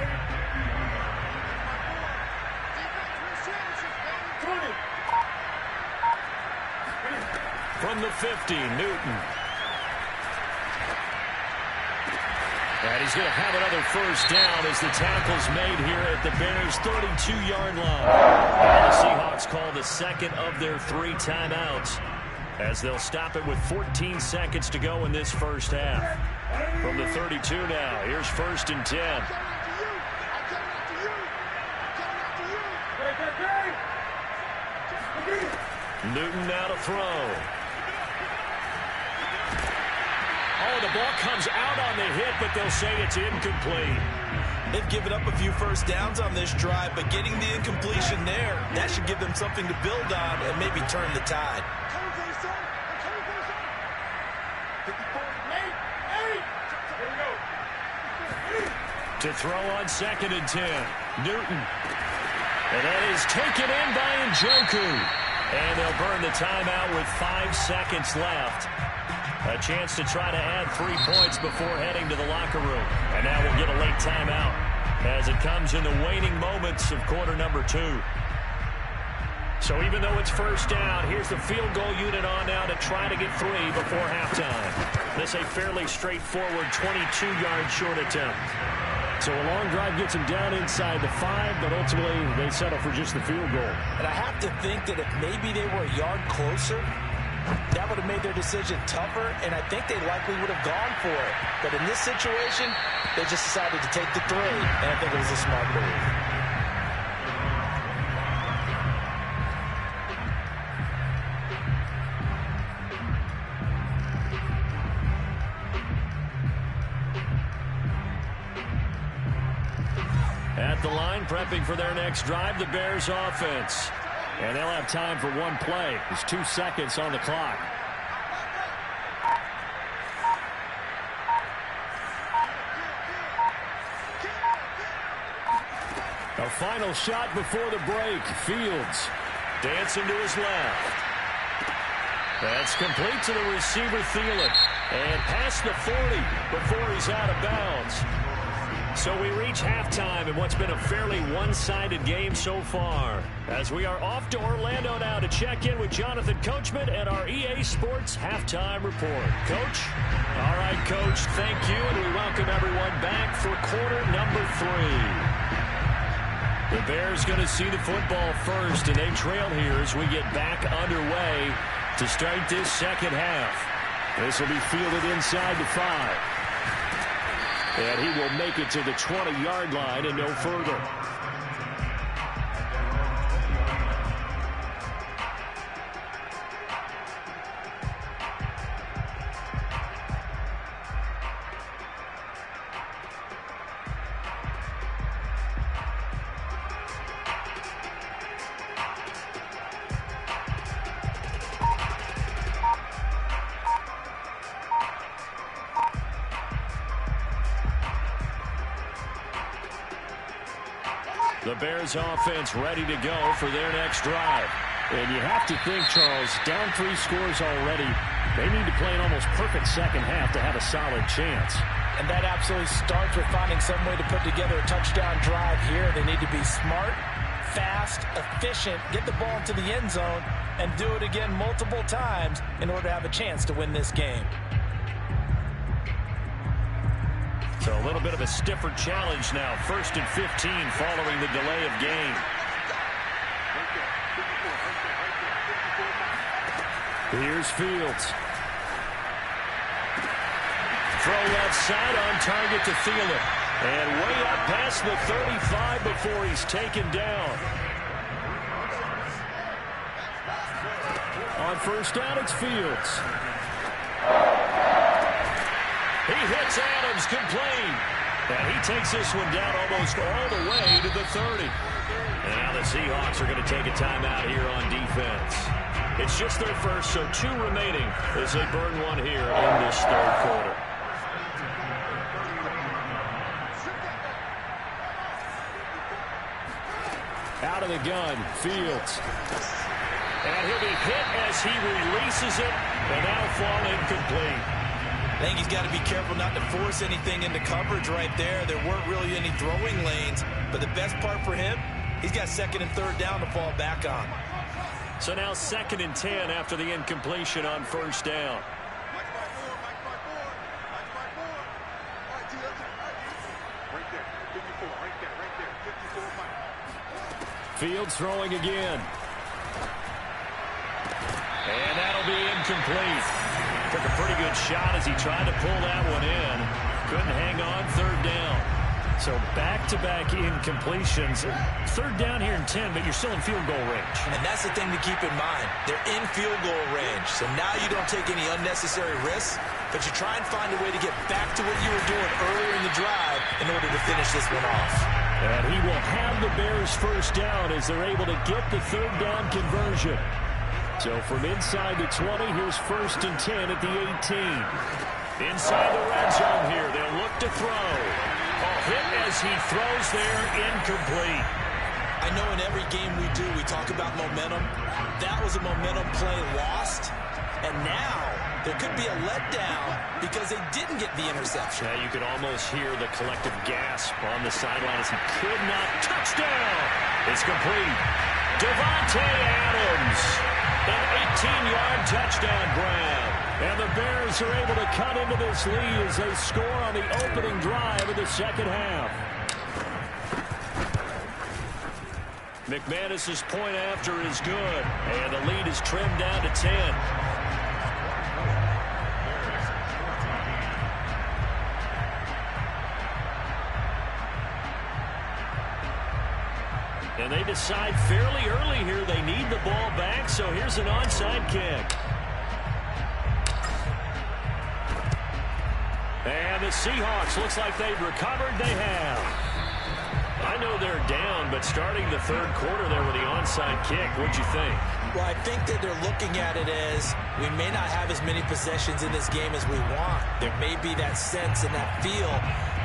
From the 50, Newton. And he's going to have another 1st down as the tackle's made here at the Bears' 32-yard line. And the Seahawks call the 2nd of their 3 timeouts as they'll stop it with 14 seconds to go in this first half. From the 32 now, here's 1st and 10. Newton now to throw. Oh, the ball comes out on the hit, but they'll say it's incomplete. They've given up a few 1st downs on this drive, but getting the incompletion there, that should give them something to build on and maybe turn the tide. To throw on 2nd and 10. Newton. And that is taken in by Njoku. And they'll burn the timeout with 5 seconds left. A chance to try to add 3 points before heading to the locker room. And now we'll get a late timeout as it comes in the waning moments of quarter number 2. So even though it's 1st down, here's the field goal unit on now to try to get 3 before halftime. This a fairly straightforward 22-yard short attempt. So a long drive gets him down inside the 5, but ultimately they settle for just the field goal. And I have to think that if maybe they were a yard closer, that would have made their decision tougher, and I think they likely would have gone for it. But in this situation, they just decided to take the 3, and I think it was a smart move. At the line, prepping for their next drive, the Bears offense. And they'll have time for one play. There's 2 seconds on the clock. A final shot before the break. Fields dancing to his left. That's complete to the receiver, Thielen. And past the 40 before he's out of bounds. So we reach halftime in what's been a fairly one-sided game so far. As we are off to Orlando now to check in with Jonathan Coachman and our EA Sports Halftime Report. Coach? All right, Coach, thank you, and we welcome everyone back for quarter number 3. The Bears going to see the football first, and they trail here as we get back underway to start this second half. This will be fielded inside the 5. And he will make it to the 20-yard line and no further. The Bears offense ready to go for their next drive. And you have to think, Charles, down 3 scores already. They need to play an almost perfect second half to have a solid chance. And that absolutely starts with finding some way to put together a touchdown drive here. They need to be smart, fast, efficient, get the ball into the end zone, and do it again multiple times in order to have a chance to win this game. So a little bit of a stiffer challenge now. 1st and 15 following the delay of game. Here's Fields. Throw left side on target to Thielen. And way up past the 35 before he's taken down. On first down, it's Fields. He hits Adams, complete. And he takes this one down almost all the way to the 30. And now the Seahawks are going to take a timeout here on defense. It's just their first, so 2 remaining as they burn one here in this 3rd quarter. Out of the gun, Fields. And he'll be hit as he releases it, and now fall incomplete. I think he's got to be careful not to force anything into coverage right there. There weren't really any throwing lanes, but the best part for him, he's got 2nd and 3rd down to fall back on. So now 2nd and 10 after the incompletion on first down. Fields throwing again. And that'll be incomplete. Took a pretty good shot as he tried to pull that one in. Couldn't hang on 3rd down. So back-to-back incompletions. 3rd down here in 10, but you're still in field goal range. And that's the thing to keep in mind. They're in field goal range. So now you don't take any unnecessary risks, but you try and find a way to get back to what you were doing earlier in the drive in order to finish this one off. And he will have the Bears first down as they're able to get the 3rd down conversion. So from inside the 20, here's 1st and 10 at the 18. Inside the red zone here, they'll look to throw. A hit as he throws there, incomplete. I know in every game we do, we talk about momentum. That was a momentum play lost. And now there could be a letdown because they didn't get the interception. Yeah, you could almost hear the collective gasp on the sideline as he could not. Touchdown! It's complete. Devontae Adams. An 18-yard touchdown grab. And the Bears are able to cut into this lead as they score on the opening drive of the second half. McManus's point after is good. And the lead is trimmed down to 10. And they decide fairly early here they need the ball back, so here's an onside kick. And the Seahawks, looks like they've recovered. They have. I know they're down, but starting the third quarter there with the onside kick, what'd you think? Well, I think that they're looking at it as we may not have as many possessions in this game as we want. There may be that sense and that feel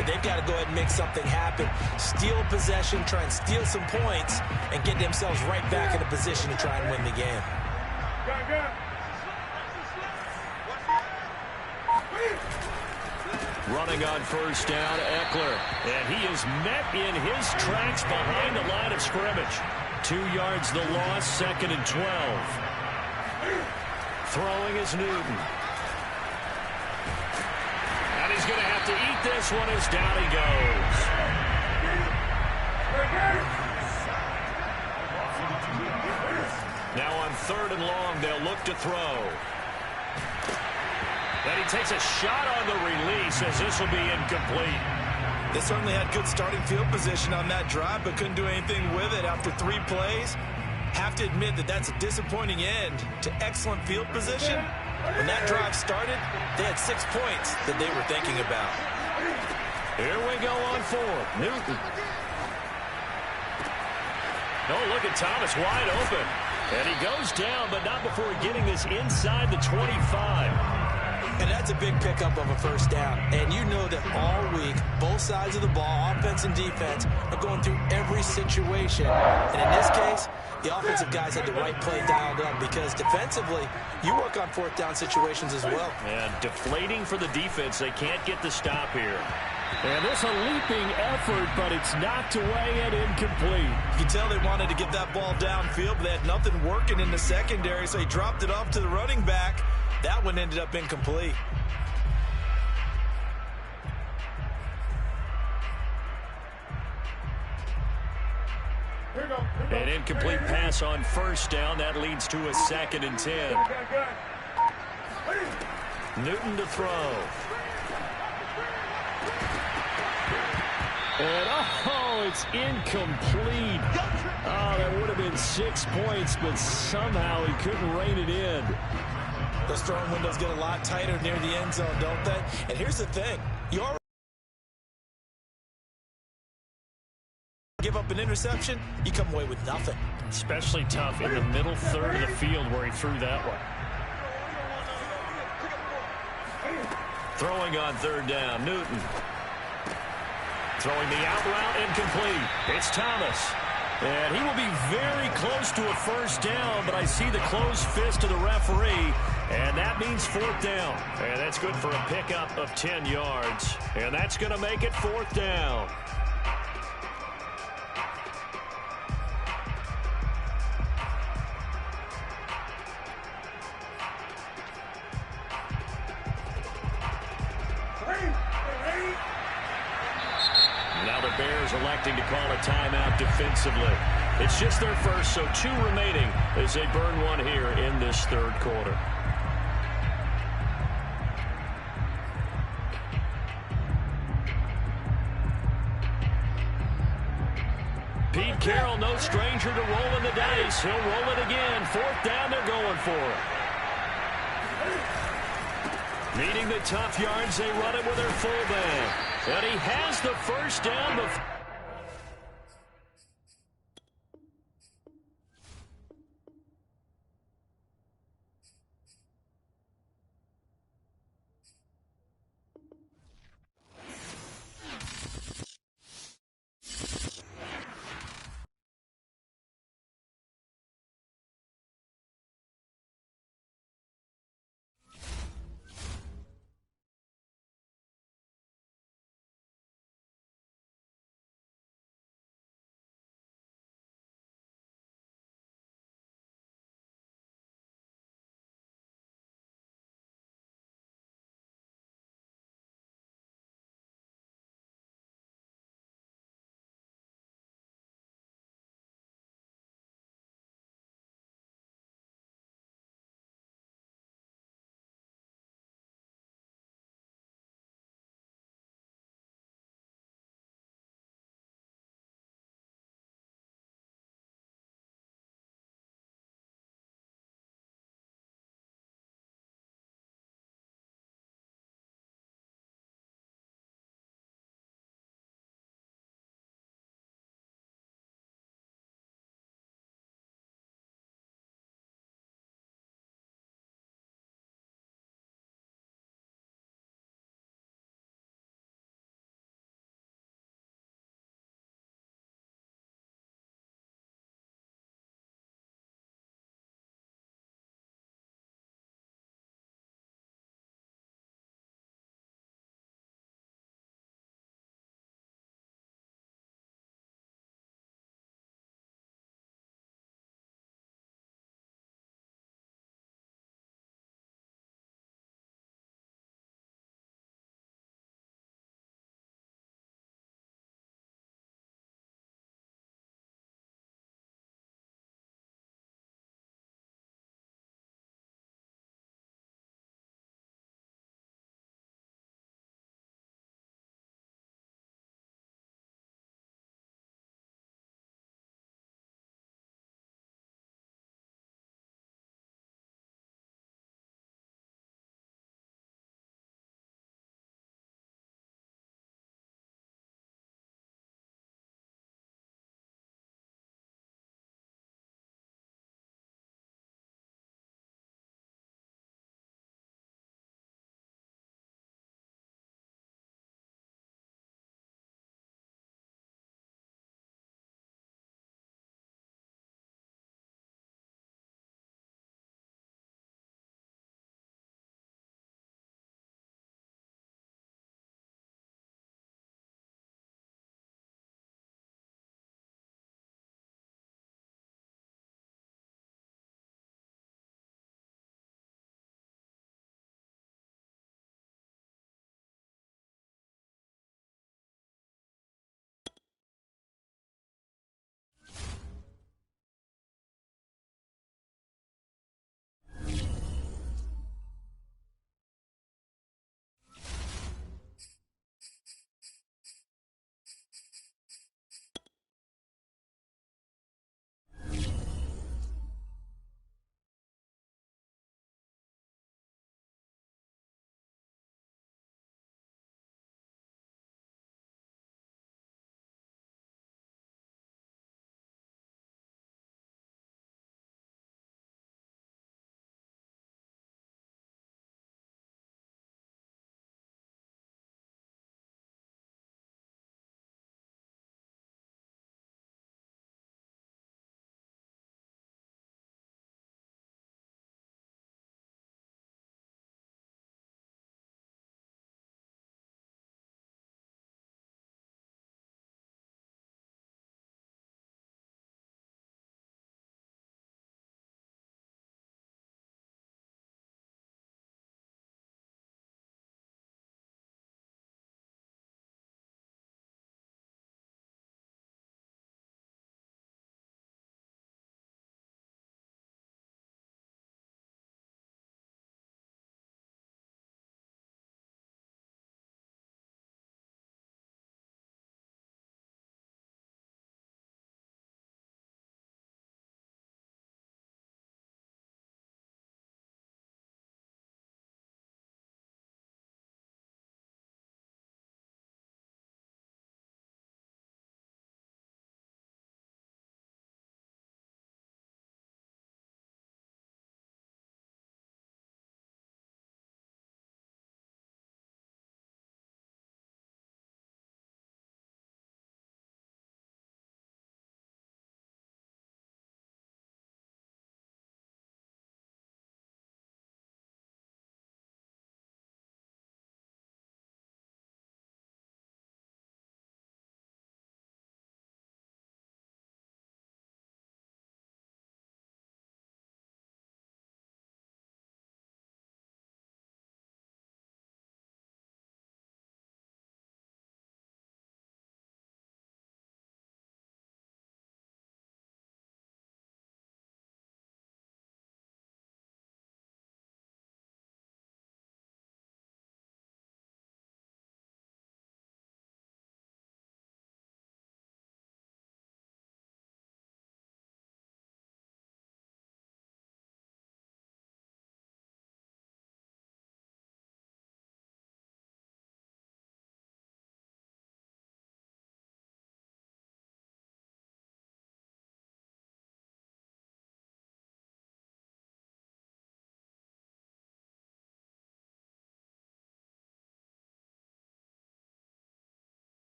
that they've got to go ahead and make something happen. Steal possession, try and steal some points, and get themselves right back in a position to try and win the game. Running on first down, Eckler. And he is met in his tracks behind the line of scrimmage. 2 yards the loss, 2nd and 12. Throwing is Newton. And he's going to have to eat this one as down he goes. Now on 3rd and long, they'll look to throw. And he takes a shot on the release as this will be incomplete. They certainly had good starting field position on that drive, but couldn't do anything with it after 3 plays. Have to admit that that's a disappointing end to excellent field position. When that drive started, they had 6 points that they were thinking about. Here we go on 4th. Newton. Oh, look at Thomas wide open. And he goes down, but not before getting this inside the 25. And that's a big pickup of a first down. And you know that all week, both sides of the ball, offense and defense, are going through every situation. And in this case, the offensive guys had the right play dialed up because defensively, you work on 4th down situations as well. And deflating for the defense. They can't get the stop here. And this a leaping effort, but it's knocked away and incomplete. You can tell they wanted to get that ball downfield, but they had nothing working in the secondary, so he dropped it off to the running back. That one ended up incomplete. An incomplete pass on first down. That leads to a 2nd and 10. Newton to throw. And, oh, it's incomplete. Oh, that would have been 6 points, but somehow he couldn't rein it in. Those throwing windows get a lot tighter near the end zone, don't they? And here's the thing. You already give up an interception, you come away with nothing. Especially tough in the middle third of the field where he threw that one. Throwing on 3rd down, Newton. Throwing the out route, incomplete. It's Thomas. And he will be very close to a first down, but I see the closed fist of the referee, and that means 4th down. And that's good for a pickup of 10 yards. And that's going to make it 4th down. Now the Bears electing to call a timeout defensively. It's just their first, so 2 remaining as they burn one here in this 3rd quarter. Pete Carroll, no stranger to rolling the dice. He'll roll it again. 4th down, they're going for it. Needing the tough yards, they run it with their fullback. And he has the first down before.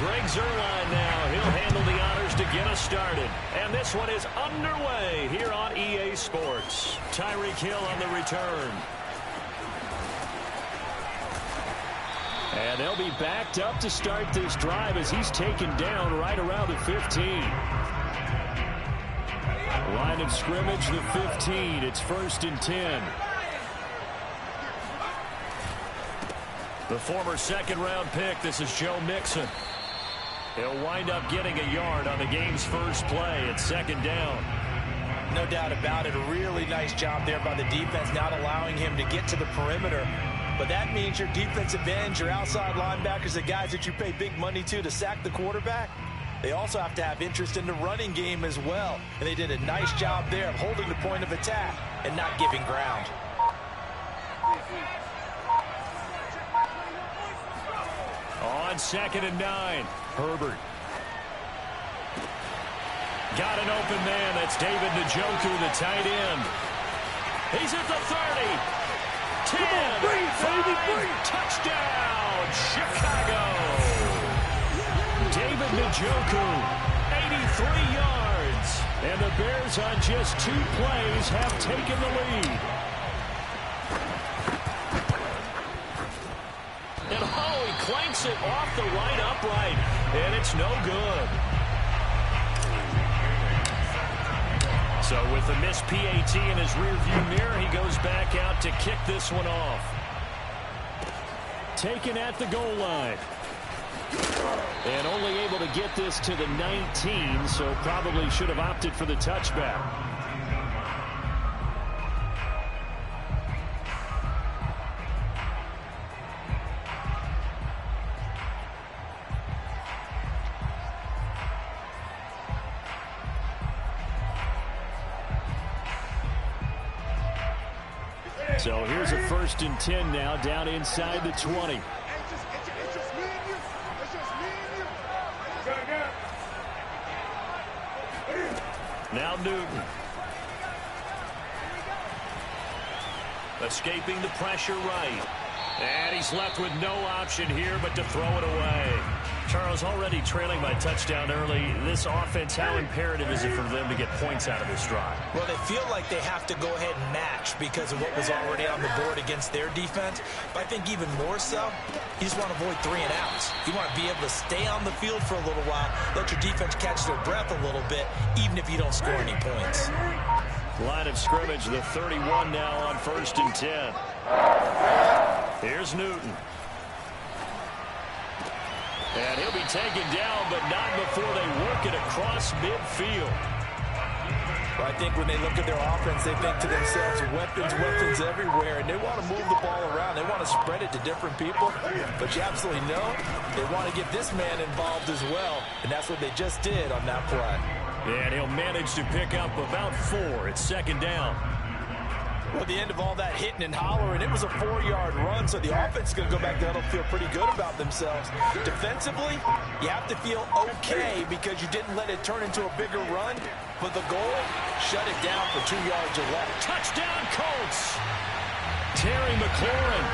Greg Zuerlein now. He'll handle the honors to get us started. And this one is underway here on EA Sports. Tyreek Hill on the return. And they'll be backed up to start this drive as he's taken down right around the 15. Line of scrimmage, the 15. It's 1st and 10. The former second-round pick, this is Joe Mixon. He'll wind up getting a yard on the game's first play. It's 2nd down. No doubt about it. A really nice job there by the defense, not allowing him to get to the perimeter. But that means your defensive ends, your outside linebackers, the guys that you pay big money to sack the quarterback, they also have to have interest in the running game as well. And they did a nice job there of holding the point of attack and not giving ground. On 2nd and 9, Herbert. Got an open man. That's David Njoku, the tight end. He's at the 30. 10, 5, touchdown, Chicago. David Njoku, 83 yards. And the Bears on just 2 plays have taken the lead. And he clanks it off the right upright. And it's no good. So with the missed PAT in his rearview mirror, he goes back out to kick this one off. Taken at the goal line. And only able to get this to the 19, so probably should have opted for the touchback. So here's a 1st and 10 now, down inside the 20. Now Newton. Escaping the pressure right. And he's left with no option here but to throw it away. Charles, already trailing by touchdown early. This offense, how imperative is it for them to get points out of this drive? Well, they feel like they have to go ahead and match because of what was already on the board against their defense. But I think even more so, you just want to avoid 3 and outs. You want to be able to stay on the field for a little while, let your defense catch their breath a little bit, even if you don't score any points. Line of scrimmage, the 31 now on 1st and 10. Here's Newton. And he'll be taken down, but not before they work it across midfield. Well, I think when they look at their offense, they think to themselves, weapons everywhere, and they want to move the ball around. They want to spread it to different people, but you absolutely know they want to get this man involved as well, and that's what they just did on that play. And he'll manage to pick up about 4. It's 2nd down. Well, at the end of all that hitting and hollering, it was a 4-yard run, so the offense is going to go back there and feel pretty good about themselves. Defensively, you have to feel okay because you didn't let it turn into a bigger run, but the goal, shut it down for 2 yards or less. Touchdown, Colts! Terry McLaurin,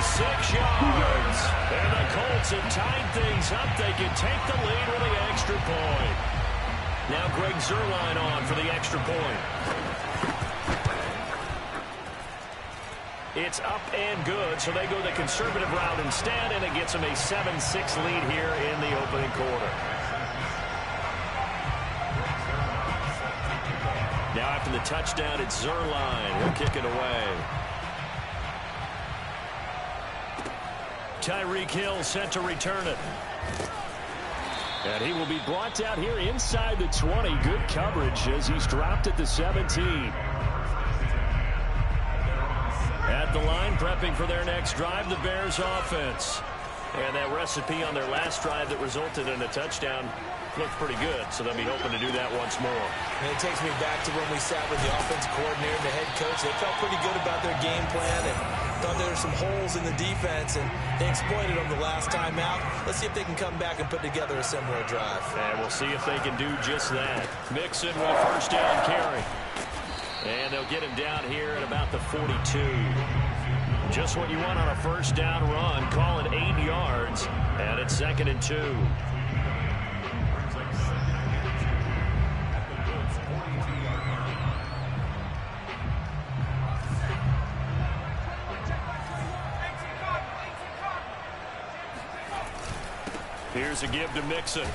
46 yards. And the Colts have tied things up. They can take the lead with the extra point. Now Greg Zuerlein on for the extra point. It's up and good, so they go the conservative route instead, and it gets them a 7-6 lead here in the opening quarter. Now after the touchdown, it's Zuerlein. He'll kick it away. Tyreek Hill set to return it. And he will be brought down here inside the 20. Good coverage as he's dropped at the 17. At the line, prepping for their next drive, the Bears offense. And that recipe on their last drive that resulted in a touchdown looked pretty good, so they'll be hoping to do that once more. And it takes me back to when we sat with the offensive coordinator and the head coach. They felt pretty good about their game plan and thought there were some holes in the defense, and they exploited them the last time out. Let's see if they can come back and put together a similar drive. And we'll see if they can do just that. Mixon with a 1st down carry. And they'll get him down here at about the 42. Just what you want on a first down run. Call it 8 yards. And it's 2nd and 2. Here's a give to Mixon.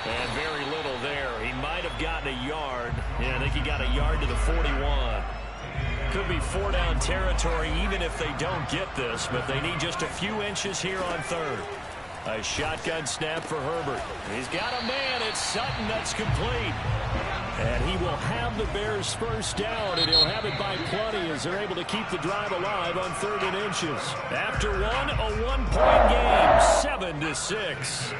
And very little there. He might have gotten a yard. Yeah, I think he got a yard to the 41. Could be 4-down territory even if they don't get this, but they need just a few inches here on 3rd. A shotgun snap for Herbert. He's got a man. It's Sutton. That's complete. And he will have the Bears first down, and he'll have it by plenty as they're able to keep the drive alive on 3rd and inches. After one, a one-point game, 7-6.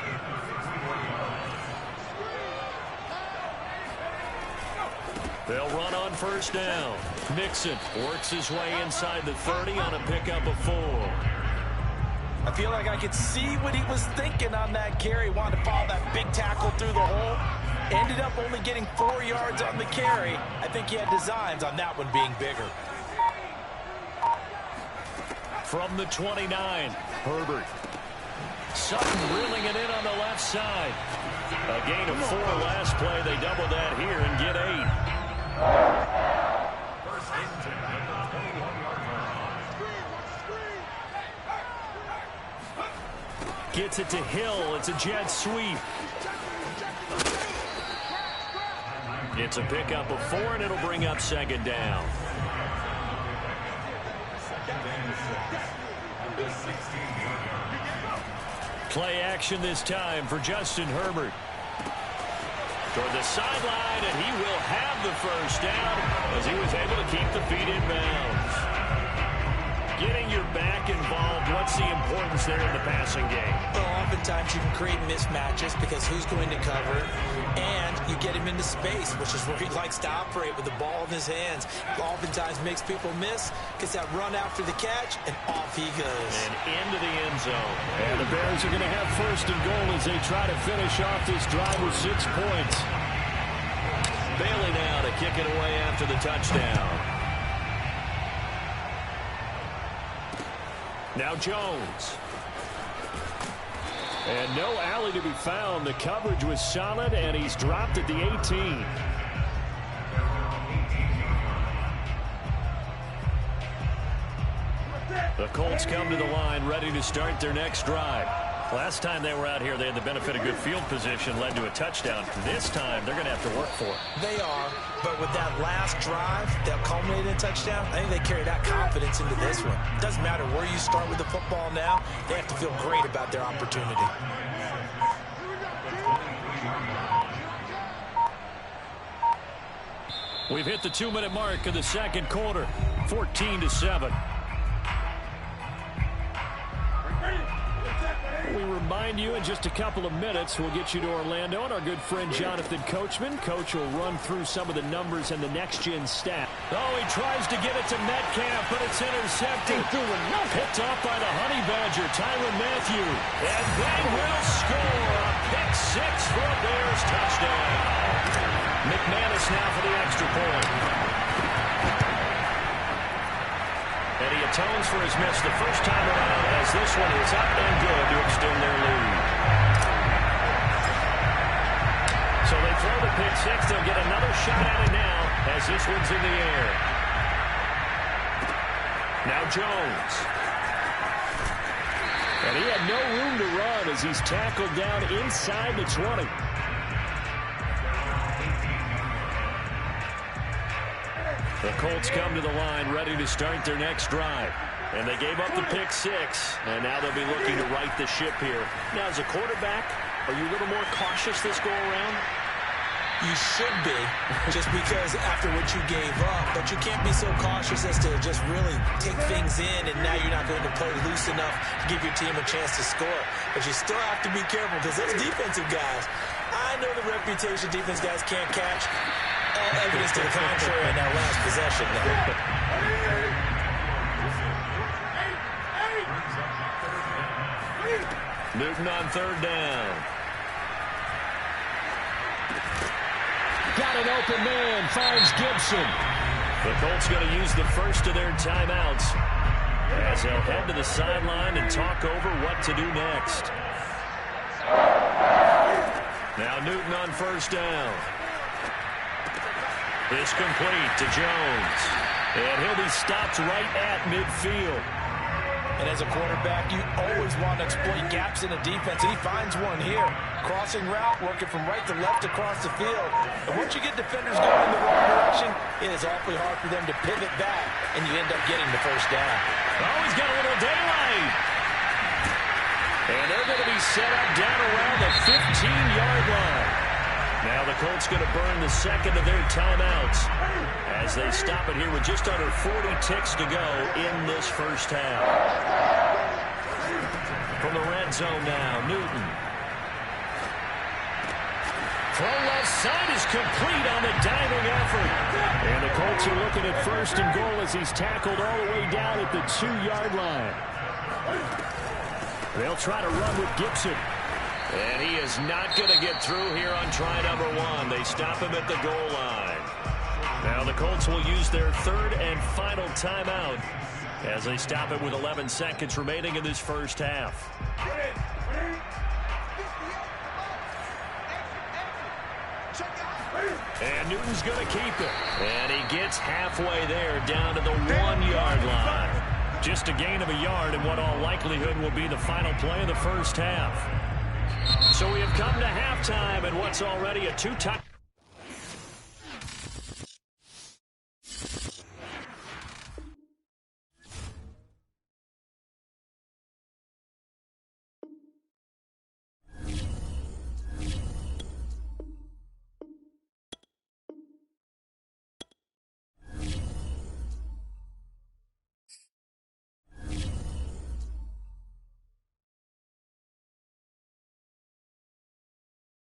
They'll run on first down. Mixon works his way inside the 30 on a pickup of 4. I feel like I could see what he was thinking on that carry. Wanted to follow that big tackle through the hole. Ended up only getting 4 yards on the carry. I think he had designs on that one being bigger. From the 29, Herbert. Sutton reeling it in on the left side. A gain of 4 last play. They double that here and get 8. First and 10 at the 21-yard line. Gets it to Hill. It's a jet sweep. It's a pickup of 4, and it'll bring up 2nd down. Play action this time for Justin Herbert. Toward the sideline, and he will have the first down as he was able to keep the feet in bounds. Getting your back involved, what's the importance there in the passing game? Well, oftentimes you can create mismatches because who's going to cover, and you get him into space, which is where he likes to operate with the ball in his hands. Oftentimes makes people miss, gets that run after the catch, and off he goes. And into the end zone. And the Bears are going to have 1st and goal as they try to finish off this drive with 6 points. Bailey now to kick it away after the touchdown. Now Jones. And no alley to be found. The coverage was solid, and he's dropped at the 18. The Colts come to the line ready to start their next drive. Last time they were out here, they had the benefit of good field position, led to a touchdown. This time, they're going to have to work for it. They are, but with that last drive that culminated in a touchdown, I think they carry that confidence into this one. It doesn't matter where you start with the football now. They have to feel great about their opportunity. We've hit the 2-minute mark of the 2nd quarter, 14-7. We remind you in just a couple of minutes, we'll get you to Orlando and our good friend Jonathan Coachman. Coach will run through some of the numbers and the next-gen stat. Oh, he tries to get it to Metcalf, but it's intercepted. Picked off by the Honey Badger, Tyrann Mathieu. And they will score a pick 6 for a Bears touchdown. McManus now for the extra point. And he atones for his miss the first time around as this one is up and good to extend their lead. So they throw the pick 6. They'll get another shot at it now as this one's in the air. Now Jones. And he had no room to run as he's tackled down inside the 20. The Colts come to the line ready to start their next drive. And they gave up the pick 6, and now they'll be looking to right the ship here. Now, as a quarterback, are you a little more cautious this go-around? You should be, just because after what you gave up, but you can't be so cautious as to just really take things in, and now you're not going to play loose enough to give your team a chance to score. But you still have to be careful because those defensive guys, I know the reputation defense guys can't catch. All evidence to the contrary in that last possession now. Newton on 3rd down. Got an open man, finds Gibson. The Colts going to use the first of their timeouts. as they'll head to the sideline and talk over what to do next. Now Newton on first down. It's complete to Jones. And he'll be stopped right at midfield. And as a quarterback, you always want to exploit gaps in a defense, and he finds one here. Crossing route, working from right to left across the field. And once you get defenders going in the wrong direction, it is awfully hard for them to pivot back, and you end up getting the first down. Oh, he's got a little daylight. And they're going to be set up down around the 15-yard line. Now the Colts going to burn the second of their timeouts as they stop it here with just under 40 ticks to go in this first half. From the red zone now, Newton. Throw left side is complete on the diving effort. And the Colts are looking at first and goal as he's tackled all the way down at the 2-yard line. They'll try to run with Gibson. And he is not going to get through here on try number 1. They stop him at the goal line. Now the Colts will use their third and final timeout as they stop it with 11 seconds remaining in this first half. And Newton's going to keep it. And he gets halfway there down to the 1-yard line. Just a gain of a yard in what all likelihood will be the final play of the first half. So we have come to halftime and what's already a 2-touchdown